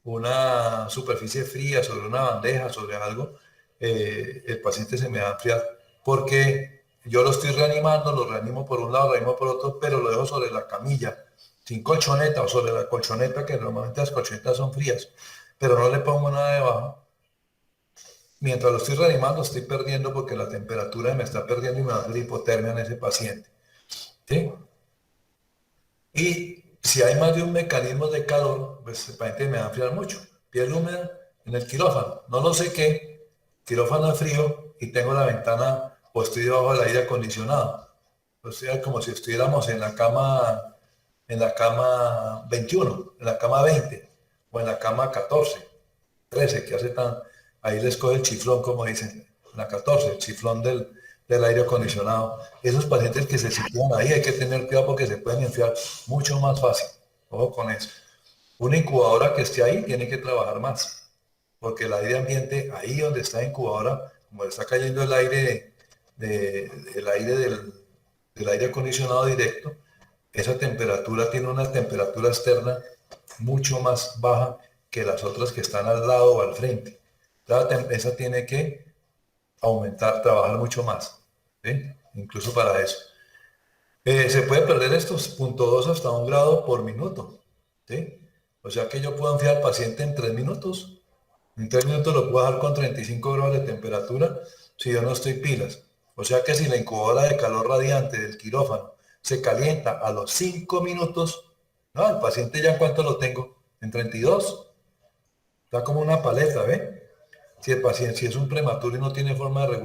una superficie fría, sobre una bandeja, sobre algo, el paciente se me va a enfriar porque yo lo estoy reanimando, lo reanimo por un lado, lo reanimo por otro, pero lo dejo sobre la camilla, sin colchoneta o sobre la colchoneta, que normalmente las colchonetas son frías, pero no le pongo nada debajo. Mientras lo estoy reanimando, estoy perdiendo porque la temperatura me está perdiendo y me va a hacer hipotermia en ese paciente. ¿Sí? Y si hay más de un mecanismo de calor, pues el paciente me va a enfriar mucho. Piel húmeda en el quirófano. No lo sé qué. Quirófano es frío y tengo la ventana o estoy debajo del aire acondicionado. O sea, como si estuviéramos en la cama en la cama 21, en la cama 20 o en la cama 14, 13, que hace tan, ahí les coge el chiflón, como dicen, la 14, el chiflón del aire acondicionado. Esos pacientes que se sitúan ahí hay que tener cuidado porque se pueden enfriar mucho más fácil. Ojo con eso. Una incubadora que esté ahí tiene que trabajar más, porque el aire ambiente, ahí donde está la incubadora, como está cayendo el aire, del aire acondicionado directo, esa temperatura tiene una temperatura externa mucho más baja que las otras que están al lado o al frente. Esa tiene que aumentar, trabajar mucho más, ¿sí? Incluso para eso. Se puede perder estos 0.2 hasta 1 grado por minuto, ¿sí? O sea que yo puedo enfriar al paciente en 3 minutos. En 3 minutos lo puedo dejar con 35 grados de temperatura si yo no estoy pilas. O sea que si la incubadora de calor radiante del quirófano se calienta a los 5 minutos, no, el paciente ya en cuánto lo tengo, en 32. Está como una paleta, ¿ve? Si el paciente, si es un prematuro y no tiene forma de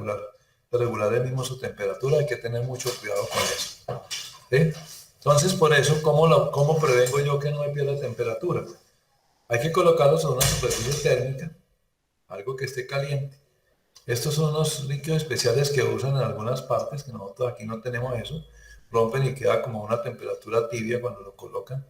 regular él mismo su temperatura, hay que tener mucho cuidado con eso, ¿sí? Entonces, por eso, ¿cómo prevengo yo que no me pierda temperatura? Hay que colocarlo sobre una superficie térmica, algo que esté caliente. Estos son unos líquidos especiales que usan en algunas partes, que nosotros aquí no tenemos eso. Rompen y queda como una temperatura tibia cuando lo colocan.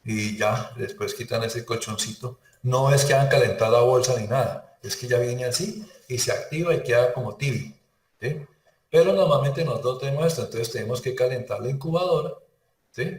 Y ya, después quitan ese colchoncito. No es que hagan calentar la bolsa ni nada, es que ya viene así y se activa y queda como tibio, ¿sí? Pero normalmente nosotros tenemos esto, entonces tenemos que calentar la incubadora, ¿sí?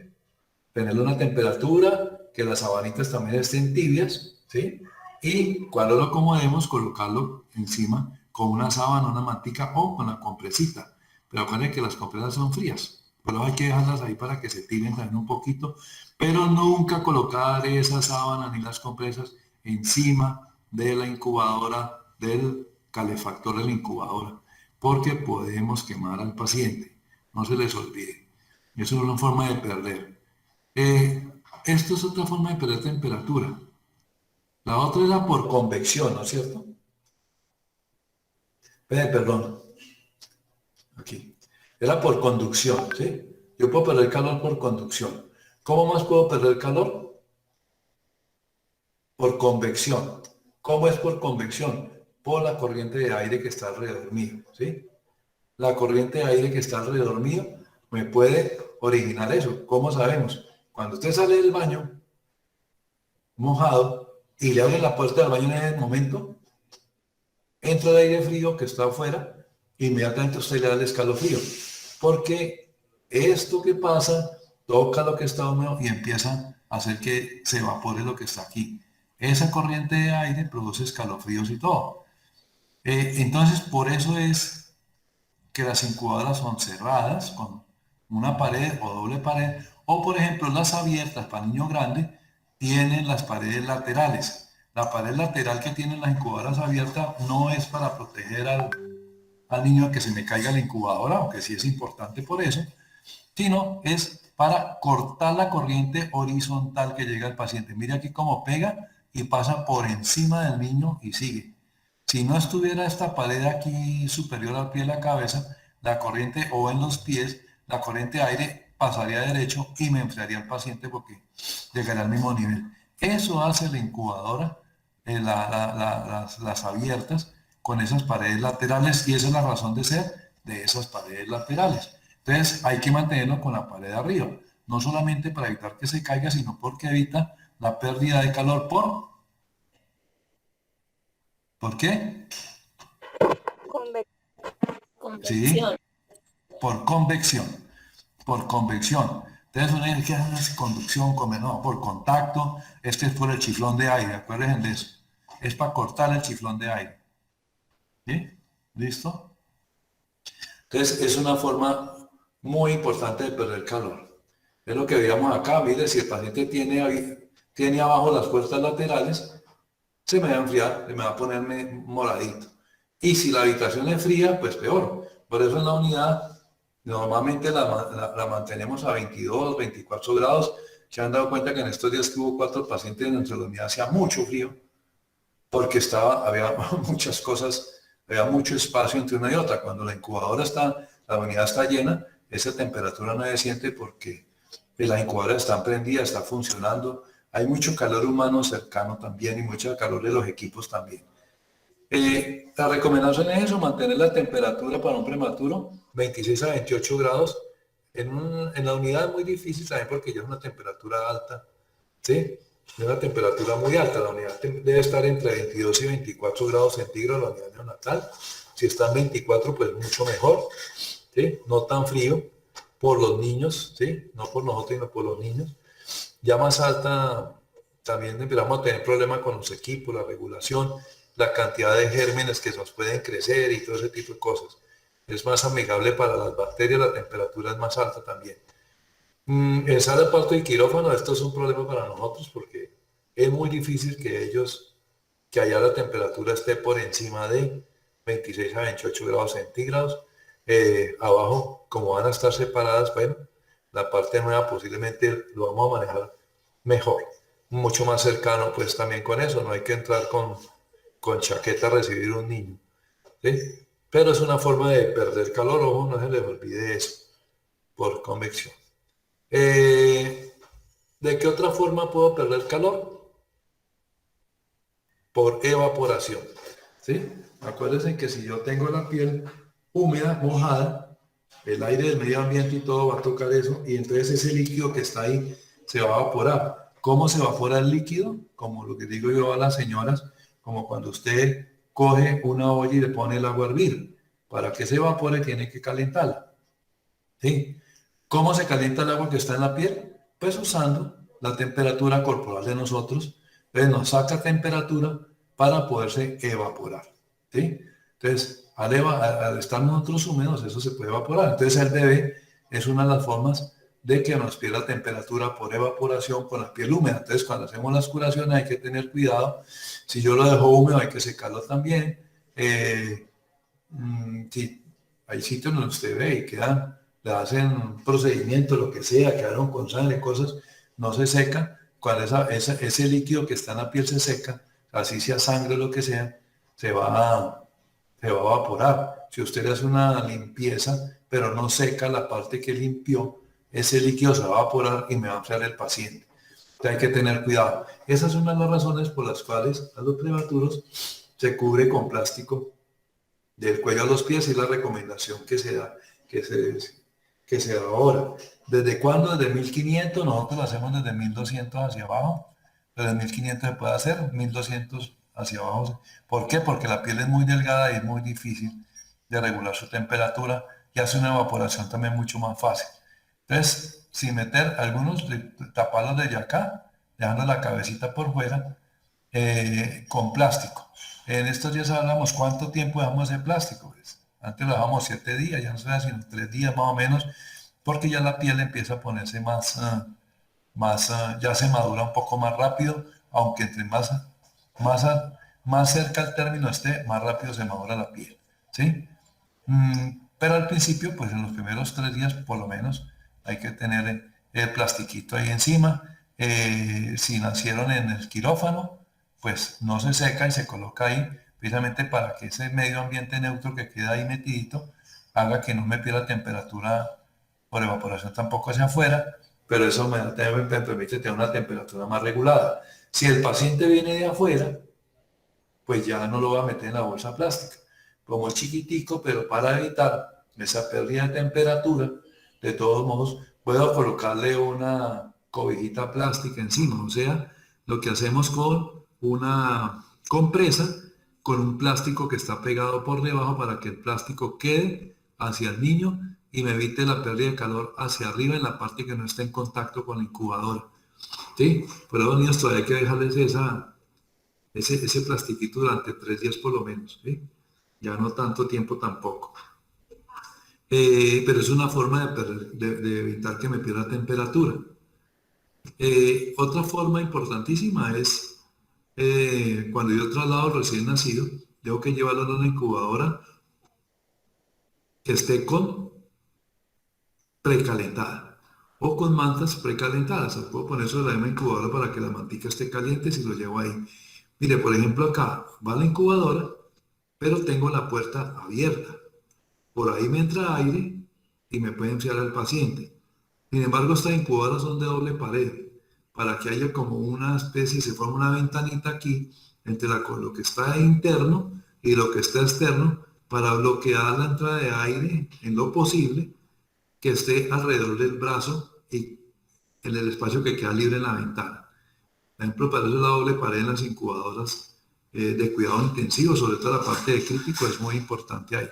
Tenerle una temperatura, que las sabanitas también estén tibias, ¿sí? Y cuando lo acomodemos, colocarlo encima con una sábana, una mantica o con la compresita. Pero acuérdense que las compresas son frías, pero hay que dejarlas ahí para que se tiren también un poquito, pero nunca colocar esa sábana ni las compresas encima de la incubadora, del calefactor de la incubadora, porque podemos quemar al paciente. No se les olvide. Eso es una forma de perder. Esto es otra forma de perder temperatura. La otra es la por convección, ¿no es cierto? Perdón. Aquí. Es la por conducción, ¿sí? Yo puedo perder calor por conducción. ¿Cómo más puedo perder calor? Por convección. ¿Cómo es por convección? Por la corriente de aire que está alrededor mío, ¿sí? La corriente de aire que está alrededor mío me puede originar eso. ¿Cómo sabemos? Cuando usted sale del baño mojado y le abren la puerta del baño en ese momento, entra el aire frío que está afuera, inmediatamente usted le da el escalofrío, porque esto que pasa toca lo que está húmedo y empieza a hacer que se evapore lo que está aquí. Esa corriente de aire produce escalofríos y todo. Entonces, por eso es que las incubadoras son cerradas con una pared o doble pared, o por ejemplo las abiertas para niños grandes tienen las paredes laterales. La pared lateral que tienen las incubadoras abiertas no es para proteger al niño de que se me caiga la incubadora, aunque sí es importante por eso, sino es para cortar la corriente horizontal que llega al paciente. Mire aquí cómo pega y pasa por encima del niño y sigue. Si no estuviera esta pared aquí superior al pie de la cabeza, la corriente, o en los pies, la corriente de aire pasaría derecho y me enfriaría al paciente porque llegaría al mismo nivel. Eso hace la incubadora, las abiertas, con esas paredes laterales, y esa es la razón de ser de esas paredes laterales. Entonces hay que mantenerlo con la pared de arriba, no solamente para evitar que se caiga, sino porque evita la pérdida de calor ¿por qué? Sí, Convección. por convección, por convección. Entonces una vez que hace una conducción, no, por contacto, este es por el chiflón de aire, acuérdense de eso. Es para cortar el chiflón de aire. ¿Sí? ¿Listo? Entonces es una forma muy importante de perder calor. Es lo que veíamos acá, mire, si el paciente tiene abajo las puertas laterales, se me va a enfriar, se me va a ponerme moradito. Y si la habitación es fría, pues peor. Por eso en la unidad normalmente la mantenemos a 22, 24 grados. Se han dado cuenta que en estos días que hubo 4 pacientes en nuestra unidad hacía mucho frío, porque había muchas cosas, había mucho espacio entre una y otra. Cuando la incubadora la unidad está llena, esa temperatura no se siente porque las incubadoras están prendidas, está funcionando. Hay mucho calor humano cercano también y mucho calor de los equipos también. La recomendación es eso, mantener la temperatura para un prematuro 26 a 28 grados. En la unidad es muy difícil también porque ya es una temperatura alta, ¿sí? Es una temperatura muy alta. La unidad debe estar entre 22 y 24 grados centígrados, la unidad neonatal. Si está en 24, pues mucho mejor, ¿sí? No tan frío por los niños, ¿sí? No por nosotros, sino por los niños. Ya más alta, también empezamos a tener problemas con los equipos, la regulación, la cantidad de gérmenes que nos pueden crecer y todo ese tipo de cosas. Es más amigable para las bacterias, la temperatura es más alta también. En sala de parto y quirófano, esto es un problema para nosotros porque es muy difícil que allá la temperatura esté por encima de 26 a 28 grados centígrados. Abajo, como van a estar separadas, bueno, la parte nueva posiblemente lo vamos a manejar mejor, mucho más cercano pues también con eso, no hay que entrar con chaqueta a recibir un niño, ¿sí? Pero es una forma de perder calor, ojo, no se les olvide eso, por convección. ¿De qué otra forma puedo perder calor? Por evaporación, ¿sí? Acuérdense que si yo tengo la piel húmeda, mojada, el aire del medio ambiente y todo va a tocar eso y entonces ese líquido que está ahí se va a evaporar. ¿Cómo se evapora el líquido? Como lo que digo yo a las señoras, como cuando usted coge una olla y le pone el agua a hervir. Para que se evapore tiene que calentarla, ¿sí? ¿Cómo se calienta el agua que está en la piel? Pues usando la temperatura corporal de nosotros. Entonces nos saca temperatura para poderse evaporar, ¿sí? Entonces, al estar nosotros húmedos, eso se puede evaporar. Entonces el bebé es una de las formas de que nos pierda temperatura por evaporación con la piel húmeda. Entonces cuando hacemos las curaciones hay que tener cuidado. Si yo lo dejo húmedo hay que secarlo también. Sí, hay sitios donde usted ve y le hacen procedimiento, lo que sea, quedaron con sangre, cosas, no se seca. Cuando ese líquido que está en la piel se seca, así sea sangre o lo que sea, se va a evaporar. Si usted le hace una limpieza, pero no seca la parte que limpió, ese líquido se va a evaporar y me va a enfriar el paciente. Entonces hay que tener cuidado. Esa es una de las razones por las cuales a los prematuros se cubre con plástico del cuello a los pies y la recomendación que se da, que se da ahora. ¿Desde cuándo? Desde 1500, nosotros lo hacemos desde 1200 hacia abajo. Desde 1500 se puede hacer, 1200 hacia abajo. ¿Por qué? Porque la piel es muy delgada y es muy difícil de regular su temperatura y hace una evaporación también mucho más fácil. Entonces, sin meter algunos, taparlos desde acá, dejando la cabecita por fuera, con plástico. En estos días hablamos cuánto tiempo dejamos ese plástico. Pues, antes lo dejamos 7 días, ya no se da sino 3 días más o menos, porque ya la piel empieza a ponerse ya se madura un poco más rápido, aunque entre más, más cerca al término esté, más rápido se madura la piel, ¿sí? Pero al principio, pues en los primeros 3 días por lo menos, hay que tener el plastiquito ahí encima. Si nacieron en el quirófano, pues no se seca y se coloca ahí, precisamente para que ese medio ambiente neutro que queda ahí metidito haga que no me pierda temperatura por evaporación tampoco hacia afuera, pero eso me permite tener una temperatura más regulada. Si el paciente viene de afuera, pues ya no lo va a meter en la bolsa plástica. Como es chiquitico, pero para evitar esa pérdida de temperatura, de todos modos, puedo colocarle una cobijita plástica encima, o sea, lo que hacemos con una compresa, con un plástico que está pegado por debajo para que el plástico quede hacia el niño y me evite la pérdida de calor hacia arriba en la parte que no está en contacto con la incubadora. ¿Sí? Pero a los niños todavía hay que dejarles ese plastiquito durante 3 días por lo menos. ¿Sí? Ya no tanto tiempo tampoco. Pero es una forma de evitar que me pierda temperatura. Otra forma importantísima es cuando yo traslado recién nacido, tengo que llevarlo a una incubadora que esté precalentada o con mantas precalentadas. O puedo poner sobre la misma incubadora para que la mantica esté caliente si lo llevo ahí. Mire, por ejemplo, acá va la incubadora, pero tengo la puerta abierta. Por ahí me entra aire y me puede enfriar al paciente. Sin embargo, estas incubadoras son de doble pared, para que haya como una especie, se forma una ventanita aquí entre lo que está interno y lo que está externo, para bloquear la entrada de aire en lo posible que esté alrededor del brazo y en el espacio que queda libre en la ventana. Por ejemplo, para eso la doble pared en las incubadoras de cuidado intensivo, sobre todo la parte de crítico, es muy importante ahí.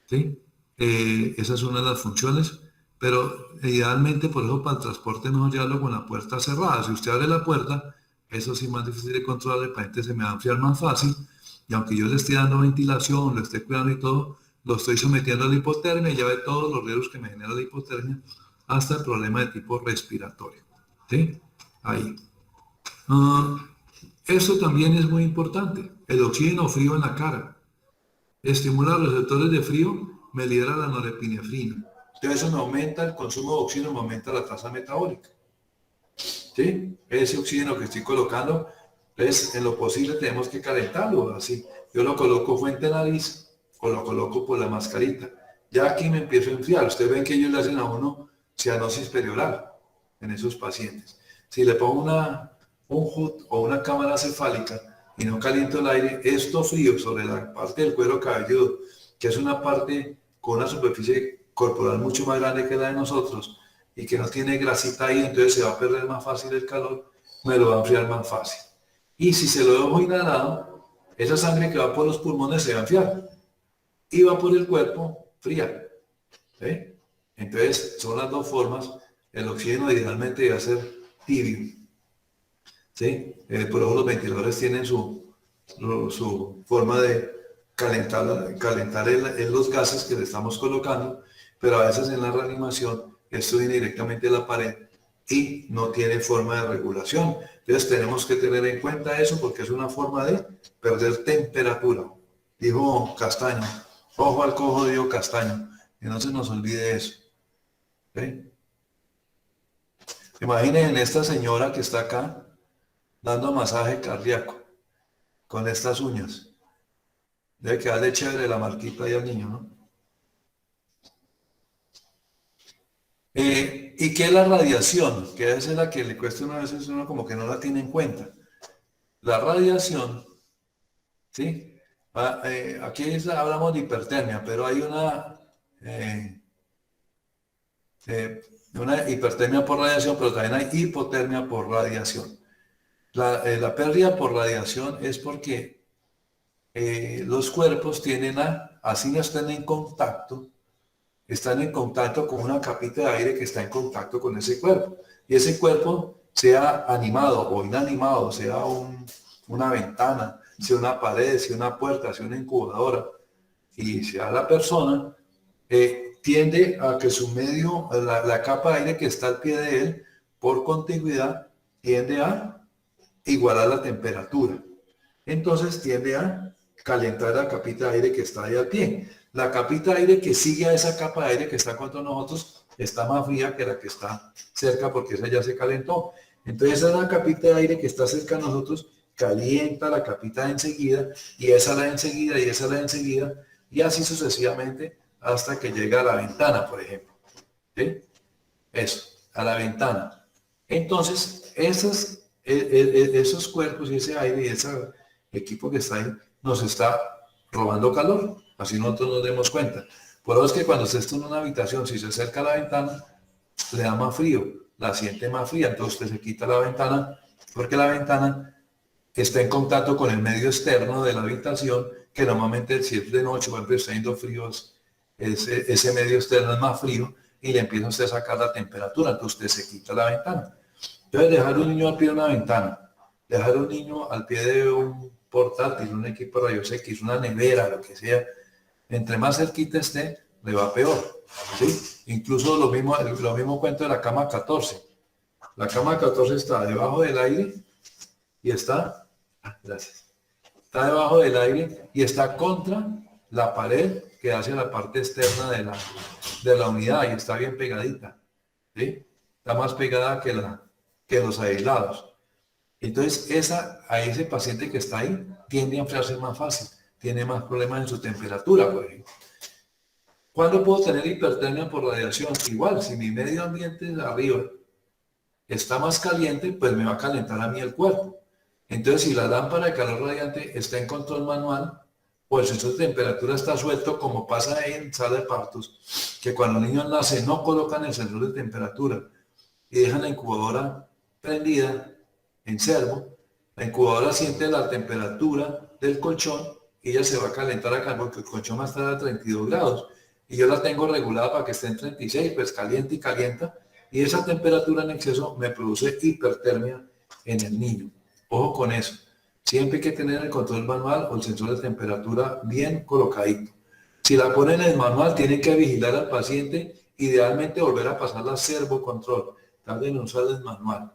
¿Sí? Esa es una de las funciones, pero idealmente, por eso, para el transporte mejor llevarlo con la puerta cerrada. Si usted abre la puerta, eso sí es más difícil de controlar, el paciente se me va a enfriar más fácil, y aunque yo le esté dando ventilación, lo esté cuidando y todo, lo estoy sometiendo a la hipotermia, y ya ve todos los riesgos que me genera la hipotermia, hasta el problema de tipo respiratorio. ¿Sí? Ahí. Esto también es muy importante, el oxígeno frío en la cara. Estimular los receptores de frío me libera la norepinefrina. Entonces eso me aumenta el consumo de oxígeno, me aumenta la tasa metabólica. ¿Sí? Ese oxígeno que estoy colocando, pues en lo posible tenemos que calentarlo así. Yo lo coloco fuente nariz o lo coloco por la mascarita. Ya aquí me empiezo a enfriar. Ustedes ven que ellos le hacen a uno cianosis perioral en esos pacientes. Si le pongo un HUD o una cámara cefálica y no caliento el aire, esto frío sobre la parte del cuero cabelludo, que es una parte con una superficie corporal mucho más grande que la de nosotros y que no tiene grasita ahí, entonces se va a perder más fácil el calor, me lo va a enfriar más fácil. Y si se lo dejo inhalado, esa sangre que va por los pulmones se va a enfriar y va por el cuerpo fría. ¿Sí? Entonces son las dos formas. El oxígeno idealmente debe ser tibio. ¿Sí? Por eso los ventiladores tienen su forma de calentar los gases que le estamos colocando, pero a veces en la reanimación esto viene directamente a la pared y no tiene forma de regulación. Entonces tenemos que tener en cuenta eso porque es una forma de perder temperatura. Dijo Castaño, ojo al cojo, dijo Castaño, que no se nos olvide eso. ¿Sí? Imaginen esta señora que está acá dando masaje cardíaco con estas uñas. Debe quedarle chévere la marquita ahí al niño, ¿no? ¿Y qué es la radiación? Que esa es la que le cuesta una vez, uno como que no la tiene en cuenta. La radiación, ¿sí? Aquí hablamos de hipertermia, pero hay una hipertermia por radiación, pero también hay hipotermia por radiación. La pérdida por radiación es porque los cuerpos tienen así no están en contacto con una capita de aire que está en contacto con ese cuerpo. Y ese cuerpo, sea animado o inanimado, sea una ventana, sea una pared, sea una puerta, sea una incubadora, y sea la persona, tiende a que su medio, la capa de aire que está al pie de él, por contigüidad, tiende a igualar la temperatura. Entonces tiende a calentar la capita de aire que está ahí al pie. La capita de aire que sigue a esa capa de aire que está contra nosotros está más fría que la que está cerca porque esa ya se calentó. Entonces esa capita de aire que está cerca a nosotros calienta la capita de enseguida y esa la de enseguida y esa la de enseguida y así sucesivamente hasta que llega a la ventana, por ejemplo. ¿Sí? Eso, a la ventana. Entonces, esos cuerpos y ese aire y ese equipo que está ahí nos está robando calor, así nosotros nos demos cuenta. Por eso es que cuando usted está en una habitación, si se acerca a la ventana, le da más frío, la siente más fría, entonces usted se quita la ventana, porque la ventana está en contacto con el medio externo de la habitación, que normalmente si es de noche, por ejemplo, está yendo fríos, ese medio externo es más frío y le empieza usted a sacar la temperatura, entonces usted se quita la ventana. Entonces dejar un niño al pie de una ventana, dejar un niño al pie de un portátil, un equipo de rayos X, una nevera, lo que sea, entre más cerquita esté, le va peor. ¿Sí? Incluso lo mismo cuento de la cama 14. La cama 14 está debajo del aire y está, gracias, está debajo del aire y está contra la pared que hace la parte externa de la unidad y está bien pegadita. ¿Sí? Está más pegada que los aislados. Entonces, a ese paciente que está ahí tiende a enfriarse más fácil, tiene más problemas en su temperatura, por ejemplo. ¿Cuándo puedo tener hipertermia por radiación? Igual, si mi medio ambiente de arriba está más caliente, pues me va a calentar a mí el cuerpo. Entonces, si la lámpara de calor radiante está en control manual, o el sensor de temperatura está suelto, como pasa en sala de partos, que cuando los niños nacen no colocan el sensor de temperatura y dejan la incubadora prendida en servo, la incubadora siente la temperatura del colchón y ella se va a calentar acá porque el colchón va a estar a 32 grados y yo la tengo regulada para que esté en 36, pues calienta y calienta, y esa temperatura en exceso me produce hipertermia en el niño. Ojo con eso. Siempre hay que tener el control manual o el sensor de temperatura bien colocadito. Si la ponen en el manual, tienen que vigilar al paciente, idealmente volver a pasarla a servocontrol. Tarden en usar el manual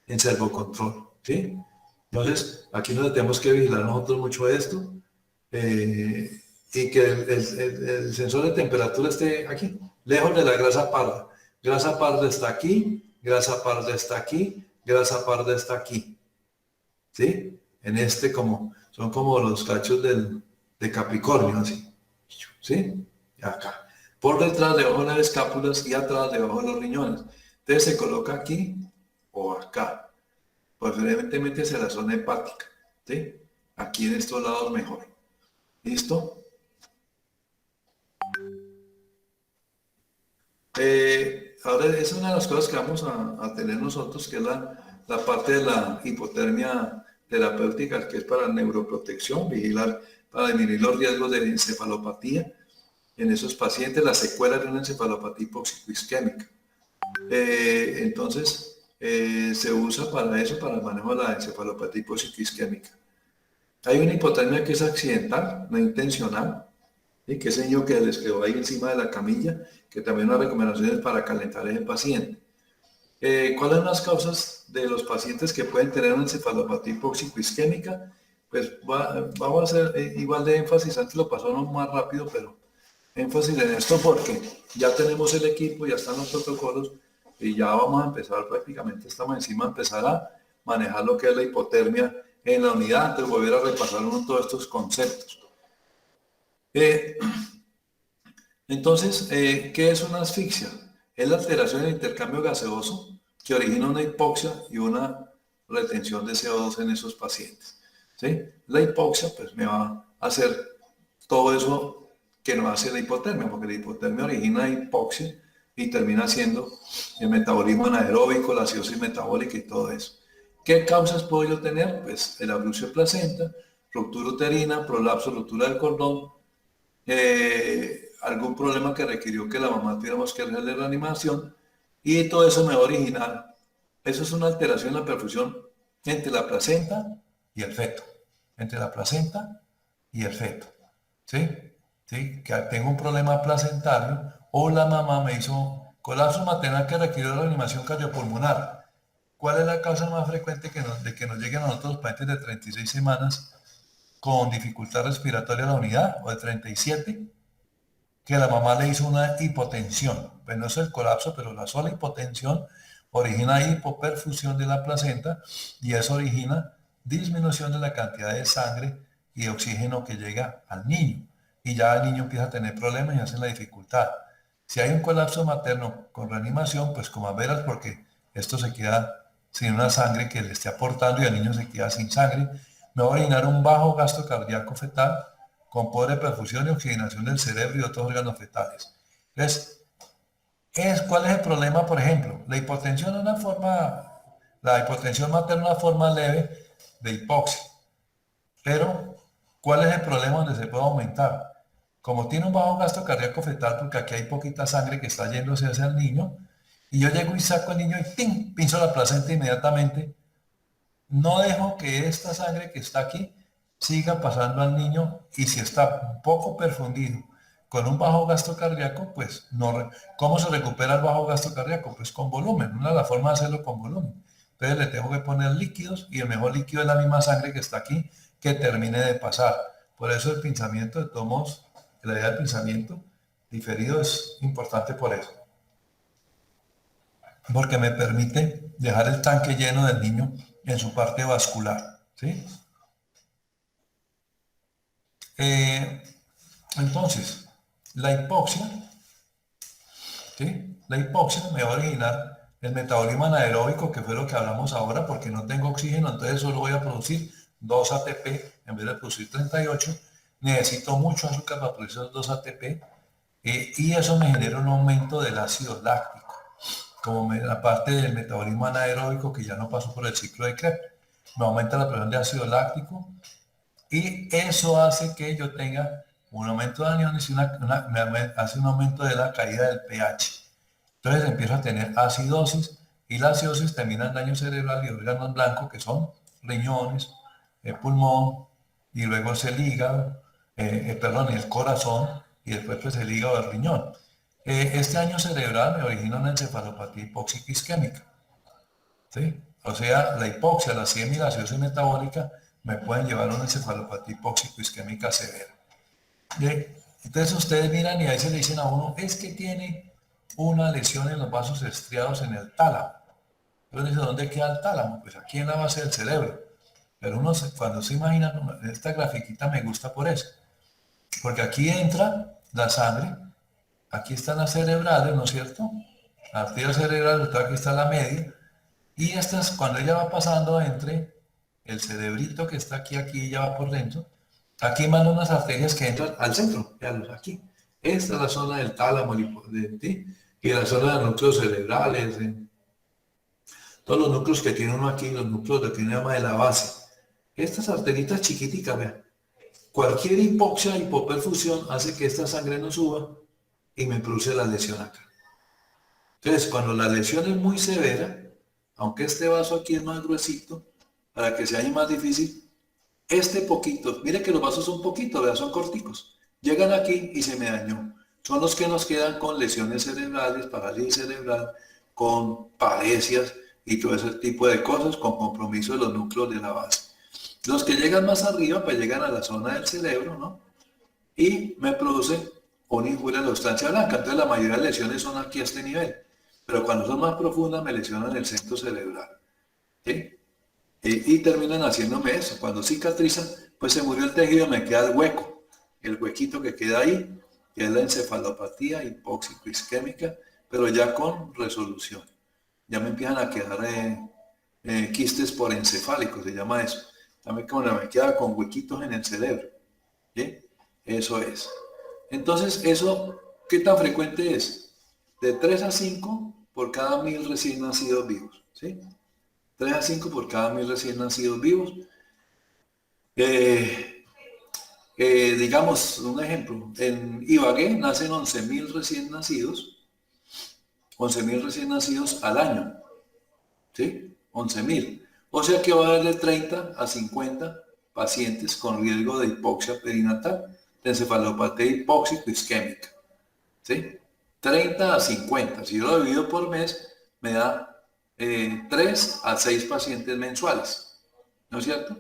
en servocontrol, ¿sí? Entonces, aquí nos tenemos que vigilar nosotros mucho esto, y que el sensor de temperatura esté aquí, lejos de la grasa parda. Grasa parda está aquí, grasa parda está aquí, grasa parda está aquí. ¿Sí? En este son como los cachos de Capricornio, así. ¿Sí? Acá. Por detrás, debajo de las escápulas y atrás, debajo de los riñones. Entonces se coloca aquí o acá. Preferentemente hacia la zona hepática. ¿Sí? Aquí en estos lados mejor. ¿Listo? Ahora es una de las cosas que vamos a tener nosotros, que es la parte de la hipotermia terapéutica, que es para neuroprotección, vigilar para disminuir los riesgos de encefalopatía en esos pacientes, las secuelas de una encefalopatía hipóxico-isquémica. Entonces, se usa para eso, para el manejo de la encefalopatía hipóxico-isquémica. Hay una hipotermia que es accidental, no intencional, ¿sí? Que ese niño que les quedó ahí encima de la camilla, que también una recomendación es para calentar a ese paciente. ¿Cuáles son las causas de los pacientes que pueden tener una encefalopatía hipóxico-isquémica? Pues vamos a hacer igual de énfasis, antes lo pasamos más rápido, pero énfasis en esto porque ya tenemos el equipo, ya están los protocolos y ya vamos a empezar prácticamente, estamos encima a empezar a manejar lo que es la hipotermia en la unidad, antes de volver a repasar todos estos conceptos. Entonces, ¿qué es una asfixia? Es la alteración del intercambio gaseoso que origina una hipoxia y una retención de CO2 en esos pacientes. ¿Sí? La hipoxia pues me va a hacer todo eso que no hace la hipotermia, porque la hipotermia origina hipoxia y termina siendo el metabolismo anaeróbico, la acidosis metabólica y todo eso. ¿Qué causas puedo yo tener? Pues el abrupcio de placenta, ruptura uterina, prolapso, ruptura del cordón, algún problema que requirió que la mamá tuviéramos que hacerle reanimación, y todo eso me va a originar. Eso es una alteración en la perfusión entre la placenta y el feto. Entre la placenta y el feto. ¿Sí? ¿Sí? Que tengo un problema placentario o la mamá me hizo colapso maternal que requirió reanimación cardiopulmonar. ¿Cuál es la causa más frecuente de que nos lleguen a nosotros los pacientes de 36 semanas con dificultad respiratoria a la unidad, o de 37? Que la mamá le hizo una hipotensión. Pues no es el colapso, pero la sola hipotensión origina hipoperfusión de la placenta y eso origina disminución de la cantidad de sangre y de oxígeno que llega al niño. Y ya el niño empieza a tener problemas y hace la dificultad. Si hay un colapso materno con reanimación, pues como veras, porque esto se queda sin una sangre que le esté aportando y el niño se queda sin sangre, me va a originar un bajo gasto cardíaco fetal con pobre perfusión y oxigenación del cerebro y otros órganos fetales. Entonces, ¿cuál es el problema? Por ejemplo, la hipotensión materna es una forma leve de hipoxia. Pero, ¿cuál es el problema donde se puede aumentar? Como tiene un bajo gasto cardíaco fetal, porque aquí hay poquita sangre que está yéndose hacia el niño, y yo llego y saco al niño y ¡ping! Pinzo la placenta inmediatamente, no dejo que esta sangre que está aquí siga pasando al niño, y si está un poco perfundido con un bajo gasto cardíaco, pues no. ¿Cómo se recupera el bajo gasto cardíaco? Pues con volumen, una de las formas de hacerlo con volumen. Entonces le tengo que poner líquidos y el mejor líquido es la misma sangre que está aquí, que termine de pasar. Por eso el pinzamiento de tomos, la idea del pinzamiento diferido es importante por eso. Porque me permite dejar el tanque lleno del niño en su parte vascular, ¿sí? Entonces, La hipoxia, ¿sí? La hipoxia me va a originar el metabolismo anaeróbico, que fue lo que hablamos ahora, porque no tengo oxígeno, entonces solo voy a producir 2 ATP en vez de producir 38. Necesito mucho azúcar para producir esos 2 ATP, y eso me genera un aumento del ácido láctico, como la parte del metabolismo anaeróbico que ya no pasó por el ciclo de Krebs. Me aumenta la presión de ácido láctico y eso hace que yo tenga un aumento de aniones y me hace un aumento de la caída del pH. Entonces empiezo a tener acidosis y la acidosis termina en daño cerebral y órganos blancos que son riñones, el pulmón y luego es el hígado, perdón, el corazón y después pues el hígado del riñón. Este daño cerebral me origina una encefalopatía hipóxica isquémica, ¿sí? O sea, la hipoxia, la acidemia y la acidosis metabólica me pueden llevar a una encefalopatía hipóxico isquémica severa. Entonces ustedes miran y ahí se le dicen a uno, es que tiene una lesión en los vasos estriados en el tálamo. Entonces dice, ¿dónde queda el tálamo? Pues aquí en la base del cerebro. Pero uno cuando se imagina, esta grafiquita me gusta por eso. Porque aquí entra la sangre, aquí están las cerebrales, ¿no es cierto? La arteria cerebral, aquí está la media. Y estas, cuando ella va pasando entre el cerebrito que está aquí, ya va por dentro, aquí mandan unas arterias que entran al centro, veanlos aquí. Esta es la zona del tálamo y la zona de los núcleos cerebrales, todos los núcleos que tiene uno aquí, los núcleos de que uno llama de la base. Estas arteritas chiquiticas, vean. Cualquier hipoxia, hipoperfusión hace que esta sangre no suba y me produce la lesión acá. Entonces, cuando la lesión es muy severa, aunque este vaso aquí es más gruesito, para que sea más difícil, este poquito, mire que los vasos son poquitos, ¿verdad? Son corticos, llegan aquí y se me dañó. Son los que nos quedan con lesiones cerebrales, parálisis cerebral, con paresias y todo ese tipo de cosas, con compromiso de los núcleos de la base. Los que llegan más arriba, pues llegan a la zona del cerebro, ¿no? Y me produce una injuria de la sustancia blanca. Entonces la mayoría de lesiones son aquí a este nivel. Pero cuando son más profundas me lesionan el centro cerebral. ¿Sí? Y terminan haciéndome eso. Cuando cicatrizan, pues se murió el tejido, me queda el hueco. El huequito que queda ahí, que es la encefalopatía hipóxico-isquémica, pero ya con resolución. Ya me empiezan a quedar quistes por encefálicos, se llama eso. También como me queda con huequitos en el cerebro. ¿Sí? Eso es. Entonces, ¿eso qué tan frecuente es? De 3 a 5 por cada 1000 recién nacidos vivos. ¿Sí? 3 a 5 por cada 1000 recién nacidos vivos. Digamos, un ejemplo, en Ibagué nacen 11.000 recién nacidos, 11.000 recién nacidos al año. ¿Sí? 11.000. O sea que va a haber de 30 a 50 pacientes con riesgo de hipoxia perinatal, de encefalopatía hipóxico-isquémica. ¿Sí? 30 a 50. Si yo lo divido por mes, me da 3 a 6 pacientes mensuales. ¿No es cierto?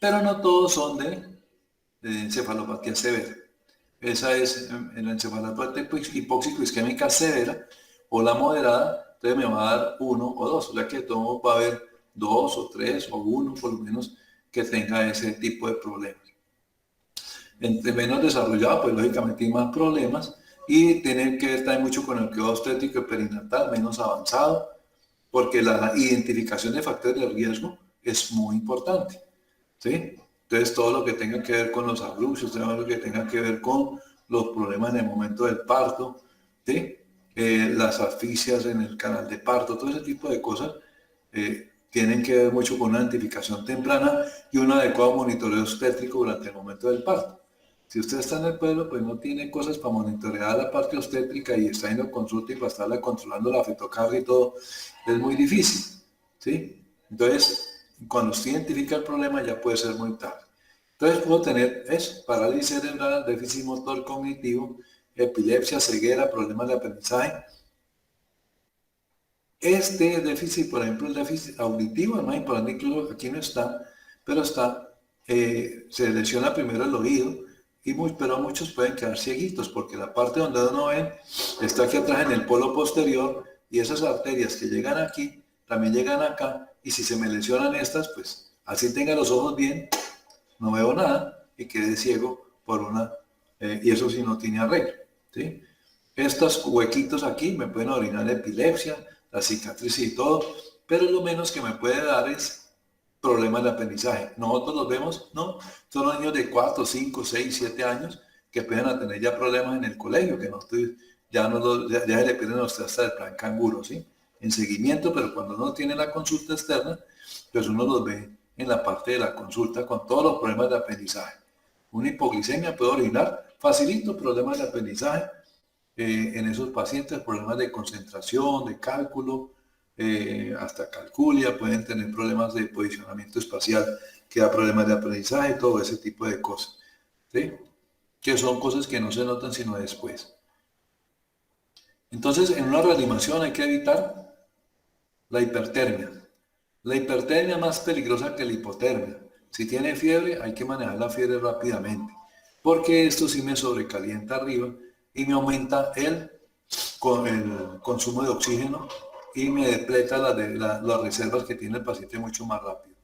Pero no todos son de encefalopatía severa. Esa es la encefalopatía hipóxico-isquémica severa o la moderada, entonces me va a dar 1 o 2. O sea que todo va a haber 2 o 3 o 1 por lo menos que tenga ese tipo de problemas. Entre menos desarrollado, pues lógicamente hay más problemas y tiene que ver también mucho con el cuidado obstétrico y perinatal, menos avanzado, porque la identificación de factores de riesgo es muy importante, ¿sí? Entonces todo lo que tenga que ver con los abruptos, todo lo que tenga que ver con los problemas en el momento del parto, ¿sí? Las asfixias en el canal de parto, todo ese tipo de cosas tienen que ver mucho con una identificación temprana y un adecuado monitoreo obstétrico durante el momento del parto. Si usted está en el pueblo, pues no tiene cosas para monitorear la parte obstétrica y está yendo a consulta y para estarle controlando la fetocardia y todo, es muy difícil, ¿sí? Entonces, cuando usted identifica el problema ya puede ser muy tarde. Entonces puedo tener eso, parálisis cerebral, déficit motor cognitivo, epilepsia, ceguera, problemas de aprendizaje. Este déficit, por ejemplo, el déficit auditivo, es más importante, incluso aquí no está, pero está, se lesiona primero el oído, pero muchos pueden quedar cieguitos porque la parte donde uno ve está aquí atrás en el polo posterior y esas arterias que llegan aquí también llegan acá y si se me lesionan estas, pues así tenga los ojos bien, no veo nada y quede ciego por y eso sí no tiene arreglo. ¿sí? Estos huequitos aquí me pueden orinar epilepsia, la cicatriz y todo, pero lo menos que me puede dar es problemas de aprendizaje. Nosotros los vemos, ¿no? Son los niños de 4, 5, 6, 7 años que pueden tener ya problemas en el colegio, que no estoy, ya se le piden a usted hasta el plan canguro, ¿sí? En seguimiento, pero cuando uno tiene la consulta externa, pues uno los ve en la parte de la consulta con todos los problemas de aprendizaje. Una hipoglicemia puede orinar, facilito problemas de aprendizaje en esos pacientes, problemas de concentración, de cálculo, hasta calculia, pueden tener problemas de posicionamiento espacial, que da problemas de aprendizaje, todo ese tipo de cosas, ¿sí? Que son cosas que no se notan sino después. Entonces, en una reanimación hay que evitar la hipertermia. La hipertermia es más peligrosa que la hipotermia. Si tiene fiebre, hay que manejar la fiebre rápidamente, porque esto sí me sobrecalienta arriba y me aumenta el consumo de oxígeno y me depleta las reservas que tiene el paciente mucho más rápido.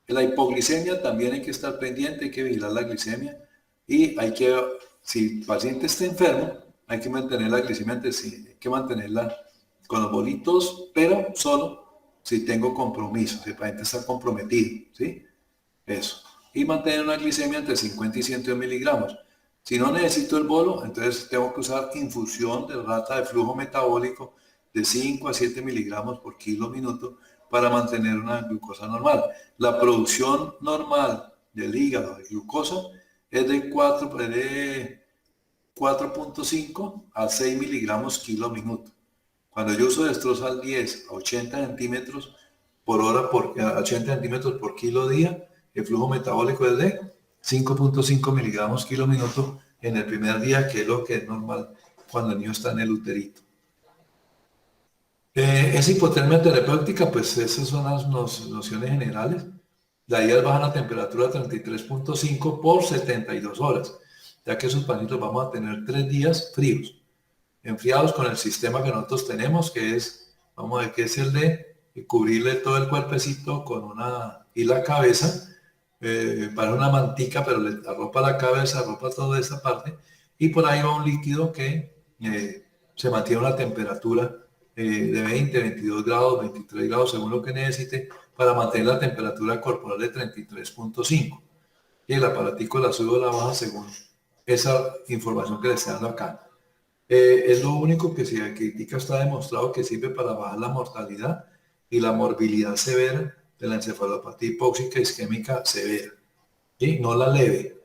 La hipoglicemia también hay que estar pendiente, hay que vigilar la glicemia y si el paciente está enfermo, hay que mantener la glicemia, hay que mantenerla con los bolitos, pero solo si tengo compromiso, si el paciente está comprometido, ¿sí? Eso. Y mantener una glicemia entre 50 y 100 miligramos. Si no necesito el bolo, entonces tengo que usar infusión de rata de flujo metabólico de 5 a 7 miligramos por kilo minuto para mantener una glucosa normal. La producción normal del hígado de glucosa es de 4.5 a 6 miligramos kilo minuto. Cuando yo uso destrozal 10 a 80 centímetros por hora, 80 centímetros por kilo día, el flujo metabólico es de 5.5 miligramos kilo minuto en el primer día, que es lo que es normal cuando el niño está en el uterito. Esa hipotermia terapéutica, pues esas son las nociones generales. De ahí baja la temperatura a 33.5 por 72 horas, ya que esos pacientes vamos a tener 3 días fríos, enfriados con el sistema que nosotros tenemos, que es, vamos a ver, que es el de cubrirle todo el cuerpecito y la cabeza, para una mantica, pero le arropa la cabeza, arropa toda esa parte, y por ahí va un líquido que se mantiene una temperatura de 20, 22 grados, 23 grados, según lo que necesite, para mantener la temperatura corporal de 33.5. Y el aparatico la sube o la baja según esa información que le estoy dando acá. Es lo único que si la crítica está demostrado que sirve para bajar la mortalidad y la morbilidad severa de la encefalopatía hipóxica isquémica severa, ¿sí? No la leve,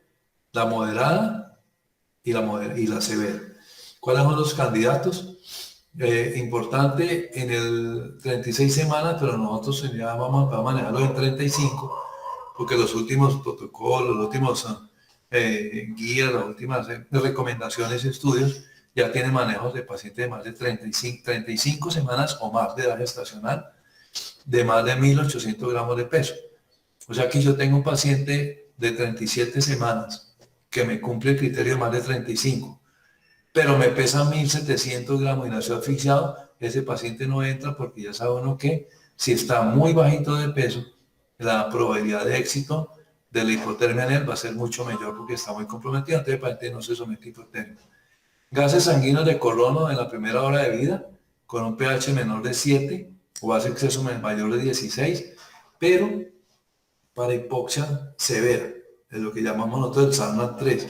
la moderada y la severa. ¿Cuáles son los candidatos? Importante en el 36 semanas, pero nosotros ya vamos a manejarlo en 35, porque los últimos protocolos, los últimos guías, las últimas recomendaciones y estudios ya tienen manejos de pacientes de más de 35 semanas o más de edad gestacional, de más de 1.800 gramos de peso. O sea que yo tengo un paciente de 37 semanas que me cumple el criterio de más de 35, pero me pesa 1.700 gramos y nació asfixiado. Ese paciente no entra porque ya sabe uno que si está muy bajito de peso, la probabilidad de éxito de la hipotermia en él va a ser mucho mayor porque está muy comprometido. Entonces el paciente no se somete a hipotermia. Gases sanguíneos de colono en la primera hora de vida con un pH menor de 7 o hace exceso mayor de 16, pero para hipoxia severa, es lo que llamamos nosotros el SARNAT 3.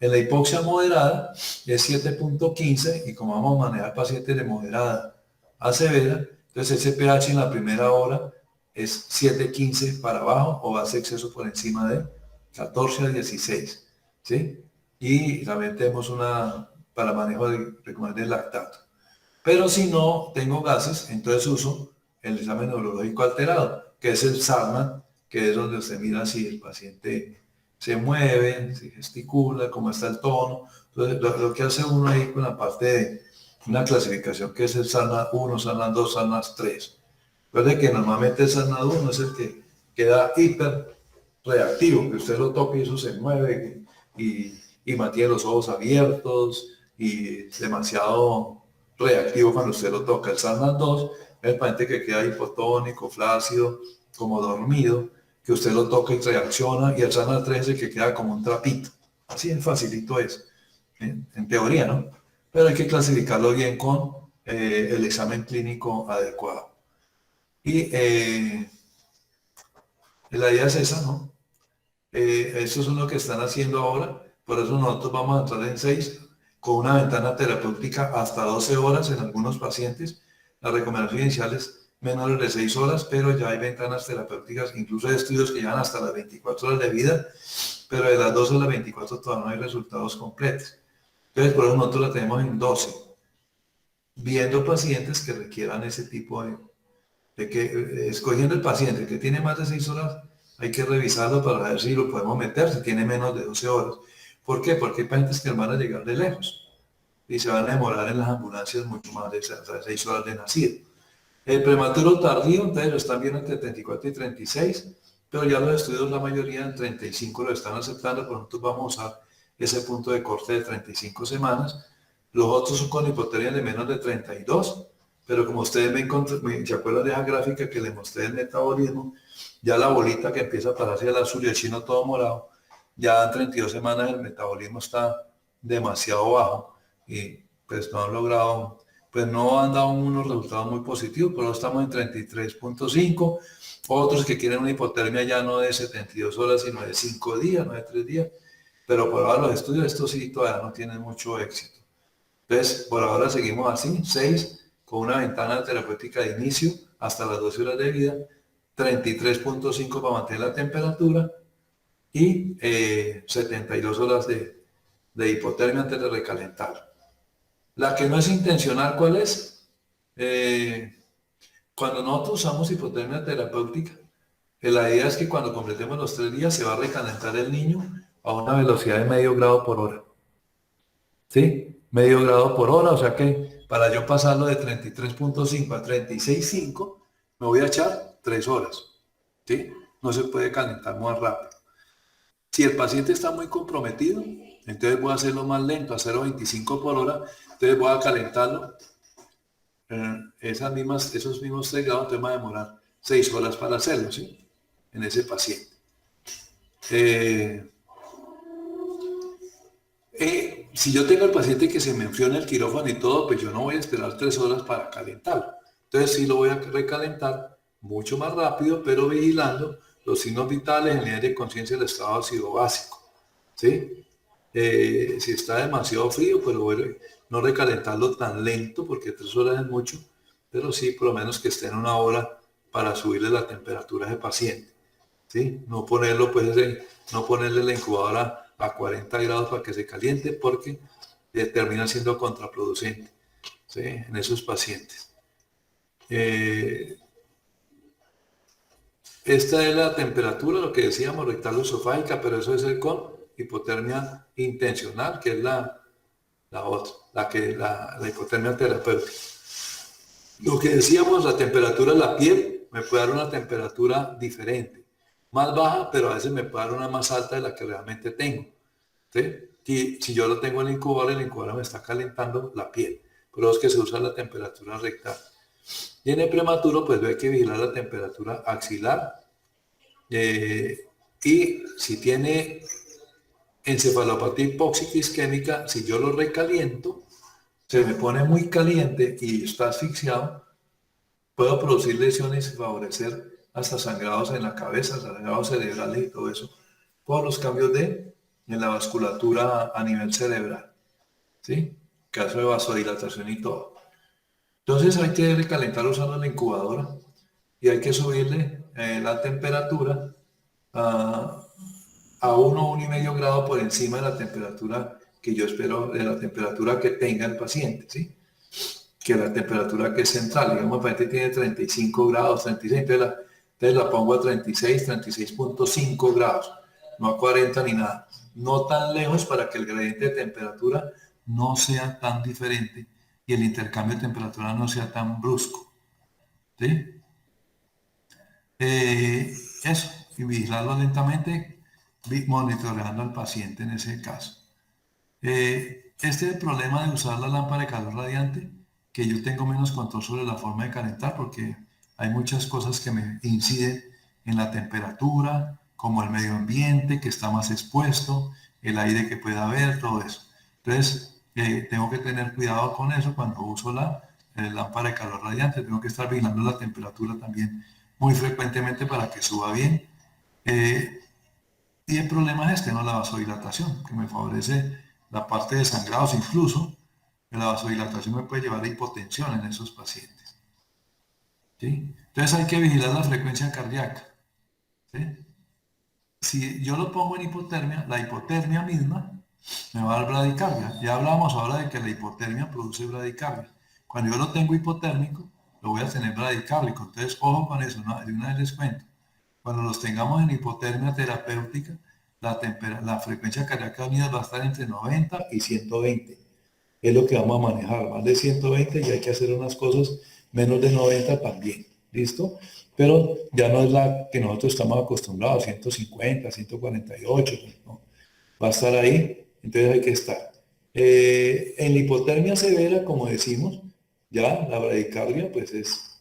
En la hipoxia moderada es 7.15 y como vamos a manejar pacientes de moderada a severa, entonces ese pH en la primera hora es 7.15 para abajo o hace exceso por encima de 14 a 16, ¿sí? Y también tenemos una para manejo de lactato. Pero si no tengo gases, entonces uso el examen neurológico alterado, que es el SARNAT, que es donde usted mira si el paciente se mueve, si gesticula, cómo está el tono. Entonces, lo que hace uno ahí con la parte de una clasificación que es el SARNAT 1, SARNAT 2, SARNAT 3. Recuerde que normalmente el SARNAT 1 es el que queda hiper reactivo, que usted lo toca y eso se mueve y mantiene los ojos abiertos y demasiado reactivo cuando usted lo toca. El SARNAT 2 es el paciente que queda hipotónico, flácido, como dormido, que usted lo toca y reacciona, y el SARNAT 3 es el que queda como un trapito. Así es facilito es. en teoría, ¿no? Pero hay que clasificarlo bien con el examen clínico adecuado. Y la idea es esa, ¿no? Eso es lo que están haciendo ahora, por eso nosotros vamos a entrar en 6 con una ventana terapéutica hasta 12 horas en algunos pacientes. La recomendación inicial es menores de 6 horas, pero ya hay ventanas terapéuticas, incluso hay estudios que llevan hasta las 24 horas de vida, pero de las 12 a las 24 todavía no hay resultados completos. Entonces, por eso nosotros la tenemos en 12, viendo pacientes que requieran ese tipo de que, escogiendo el paciente que tiene más de 6 horas, hay que revisarlo para ver si lo podemos meter, si tiene menos de 12 horas. ¿Por qué? Porque hay pacientes que van a llegar de lejos y se van a demorar en las ambulancias mucho más de 6 horas de nacido. El prematuro tardío, entonces lo están viendo entre 34 y 36, pero ya los estudios, la mayoría en 35 lo están aceptando, por nosotros vamos a usar ese punto de corte de 35 semanas. Los otros son con hipotermia de menos de 32, pero como ustedes ven, ¿se acuerdan de esa gráfica que les mostré el metabolismo? Ya la bolita que empieza a pasarse al azul y el chino todo morado, ya en 32 semanas el metabolismo está demasiado bajo y pues no han logrado, pues no han dado unos resultados muy positivos, pero estamos en 33.5. Otros que quieren una hipotermia ya no de 72 horas, sino de 5 días, no de 3 días. Pero por ahora los estudios, estos sí todavía no tienen mucho éxito. Entonces, por ahora seguimos así, 6, con una ventana terapéutica de inicio hasta las 12 horas de vida, 33.5 para mantener la temperatura y 72 horas de hipotermia antes de recalentar. La que no es intencional, ¿cuál es? Cuando nosotros usamos hipotermia terapéutica, la idea es que cuando completemos los 3 días se va a recalentar el niño a una velocidad de medio grado por hora. ¿Sí? Medio grado por hora, o sea que para yo pasarlo de 33.5 a 36.5, me voy a echar 3 horas. ¿Sí? No se puede calentar más rápido. Si el paciente está muy comprometido, entonces voy a hacerlo más lento, a 0.25 por hora, entonces voy a calentarlo. Esos mismos 3 grados, entonces va a demorar 6 horas para hacerlo, ¿sí? En ese paciente. Si yo tengo el paciente que se me enfrió en el quirófano y todo, pues yo no voy a esperar 3 horas para calentarlo. Entonces sí lo voy a recalentar mucho más rápido, pero vigilando los signos vitales, el nivel de conciencia del estado ácido básico. ¿Sí? Si está demasiado frío, pues voy a no recalentarlo tan lento, porque 3 horas es mucho, pero sí por lo menos que esté en 1 hora para subirle la temperatura a ese paciente. ¿Sí? No ponerlo, pues, no ponerle la incubadora a 40 grados para que se caliente, porque termina siendo contraproducente, ¿sí? En esos pacientes. Esta es la temperatura, lo que decíamos, rectal-esofágica, pero eso es el con hipotermia intencional, que es la otra, la hipotermia terapéutica. Lo que decíamos, la temperatura de la piel me puede dar una temperatura diferente, más baja, pero a veces me puede dar una más alta de la que realmente tengo. ¿Sí? Y si yo lo tengo en el incubador me está calentando la piel, pero es que se usa la temperatura rectal. Y en el prematuro, pues hay que vigilar la temperatura axilar. Y si tiene encefalopatía hipóxica isquémica, si yo lo recaliento, se me pone muy caliente y está asfixiado, puedo producir lesiones y favorecer hasta sangrados en la cabeza, sangrados cerebrales y todo eso, por los cambios en la vasculatura a nivel cerebral. ¿Sí? Caso de vasodilatación y todo. Entonces hay que recalentar usando la incubadora y hay que subirle la temperatura a 1,5 grado por encima de la temperatura que yo espero, de la temperatura que tenga el paciente, ¿sí? Que la temperatura que es central, digamos, el paciente tiene 35 grados, 36, entonces la pongo a 36, 36.5 grados, no a 40 ni nada. No tan lejos para que el gradiente de temperatura no sea tan diferente y el intercambio de temperatura no sea tan brusco. ¿Sí? Eso, y vigilarlo lentamente, monitoreando al paciente en ese caso. Este es el problema de usar la lámpara de calor radiante, que yo tengo menos control sobre la forma de calentar porque hay muchas cosas que me inciden en la temperatura, como el medio ambiente que está más expuesto, el aire que pueda haber, todo eso. Entonces, tengo que tener cuidado con eso cuando uso la lámpara de calor radiante. Tengo que estar vigilando la temperatura también muy frecuentemente para que suba bien. Y el problema es este, ¿no? La vasodilatación, que me favorece la parte de sangrados, incluso la vasodilatación me puede llevar a hipotensión en esos pacientes. ¿Sí? Entonces hay que vigilar la frecuencia cardíaca. ¿Sí? Si yo lo pongo en hipotermia, la hipotermia misma me va a dar bradicardia. Ya hablábamos ahora de que la hipotermia produce bradicardia. Cuando yo lo tengo hipotérmico, lo voy a tener bradicárdico. Entonces, ojo con eso, ¿no? De una vez les cuento. Cuando los tengamos en hipotermia terapéutica, la frecuencia cardíaca unida va a estar entre 90 y 120. Es lo que vamos a manejar. Más de 120 y hay que hacer unas cosas menos de 90 también. ¿Listo? Pero ya no es la que nosotros estamos acostumbrados, 150, 148, ¿no? Va a estar ahí, entonces hay que estar. En la hipotermia severa, como decimos, ya la bradicardia pues es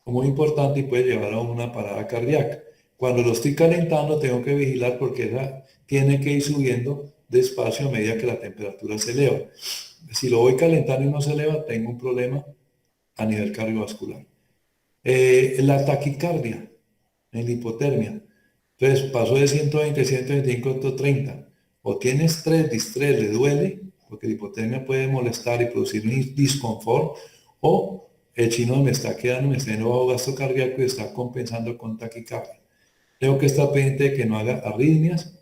muy importante y puede llevar a una parada cardíaca. Cuando lo estoy calentando tengo que vigilar porque esa tiene que ir subiendo despacio a medida que la temperatura se eleva. Si lo voy calentando y no se eleva, tengo un problema a nivel cardiovascular. La taquicardia en la hipotermia. Entonces pasó de 120, 125 a 130. O tiene estrés, distrés, le duele, porque la hipotermia puede molestar y producir un disconfort, o el chino me está quedando, me está dando bajo gasto cardíaco y está compensando con taquicardia. Tengo que estar pendiente de que no haga arritmias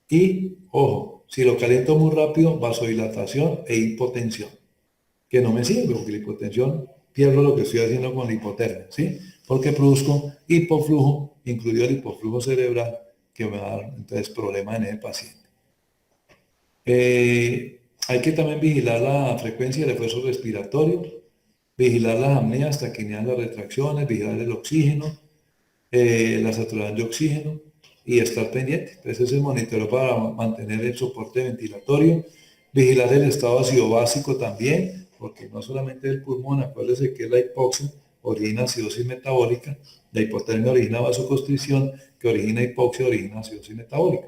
y, ojo, si lo caliento muy rápido, vasodilatación e hipotensión, que no me sirve, porque la hipotensión pierdo lo que estoy haciendo con la hipotermia, ¿sí? Porque produzco hipoflujo, incluido el hipoflujo cerebral, que me va a dar entonces problemas en el paciente. Hay que también vigilar la frecuencia del esfuerzo respiratorio, vigilar las apneas, taquineas, las retracciones, vigilar el oxígeno, la saturación de oxígeno y estar pendiente. Entonces ese es el monitoreo para mantener el soporte ventilatorio, vigilar el estado ácido básico también, porque no solamente el pulmón, acuérdense que la hipoxia origina acidosis metabólica, la hipotermia origina vasoconstricción, que origina hipoxia, origina acidosis metabólica.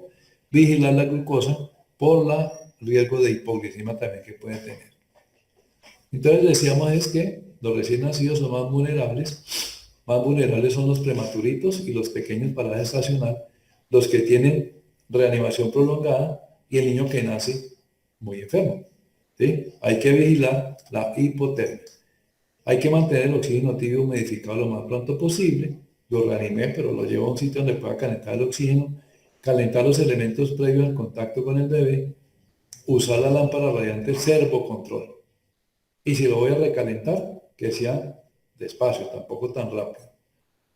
Vigilar la glucosa por el riesgo de hipoglicemia también que puede tener. Entonces decíamos es que los recién nacidos son más vulnerables son los prematuritos y los pequeños para edad estacional, los que tienen reanimación prolongada y el niño que nace muy enfermo. ¿Sí? Hay que vigilar la hipotermia. Hay que mantener el oxígeno tibio humidificado lo más pronto posible. Lo reanimé, pero lo llevo a un sitio donde pueda calentar el oxígeno, calentar los elementos previos al contacto con el bebé, usar la lámpara radiante servocontrol. Y si lo voy a recalentar, que sea despacio, tampoco tan rápido.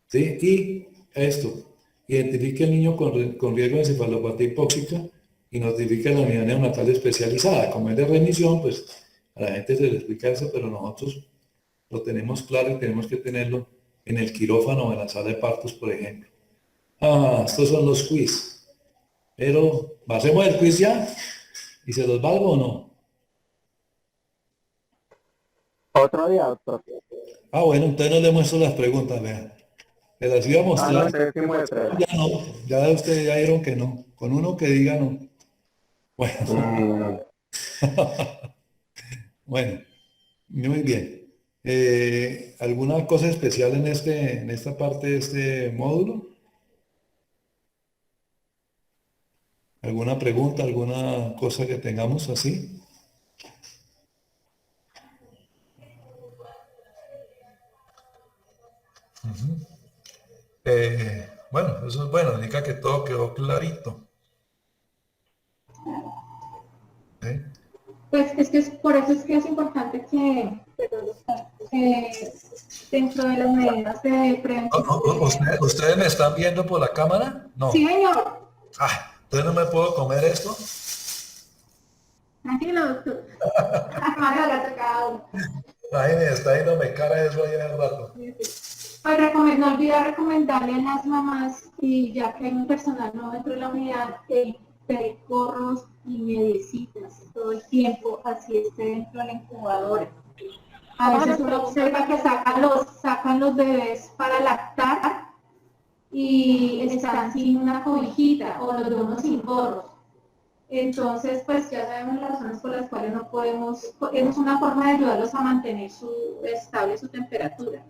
¿Sí? Y esto, identifique al niño con riesgo de encefalopatía hipóxica y notifique a la unidad neonatal especializada. Como es de remisión, pues a la gente se le explica eso, pero nosotros lo tenemos claro y tenemos que tenerlo en el quirófano o en la sala de partos, por ejemplo. Estos son los quiz. Pero, ¿hacemos el quiz ya? ¿Y se los valgo o no? Otro día, doctor. Bueno, entonces no le muestro las preguntas, vean. Se las iba a mostrar. Ya no, ya ustedes ya dijeron que no. Con uno que diga no. Bueno. Bueno, muy bien. ¿Alguna cosa especial en esta parte de este módulo? ¿Alguna pregunta, alguna cosa que tengamos así? Bueno, eso es bueno, indica que todo quedó clarito. Pues es que por eso es que es importante que dentro de las medidas de prevención. ¿Ustedes me están viendo por la cámara? No. Sí, señor. Entonces no me puedo comer esto. Tranquilo, doctor. Ahí me está yendo me cara eso allá al rato. Pues no olvidar recomendarle a las mamás, y ya que hay un personal nuevo dentro de la unidad, percorros y medicinas todo el tiempo, así esté dentro de la incubadora. A veces uno observa que sacan los bebés para lactar y están sin una cobijita o los de uno sin gorros. Entonces, pues ya sabemos las razones por las cuales no podemos, es una forma de ayudarlos a mantener estable su temperatura.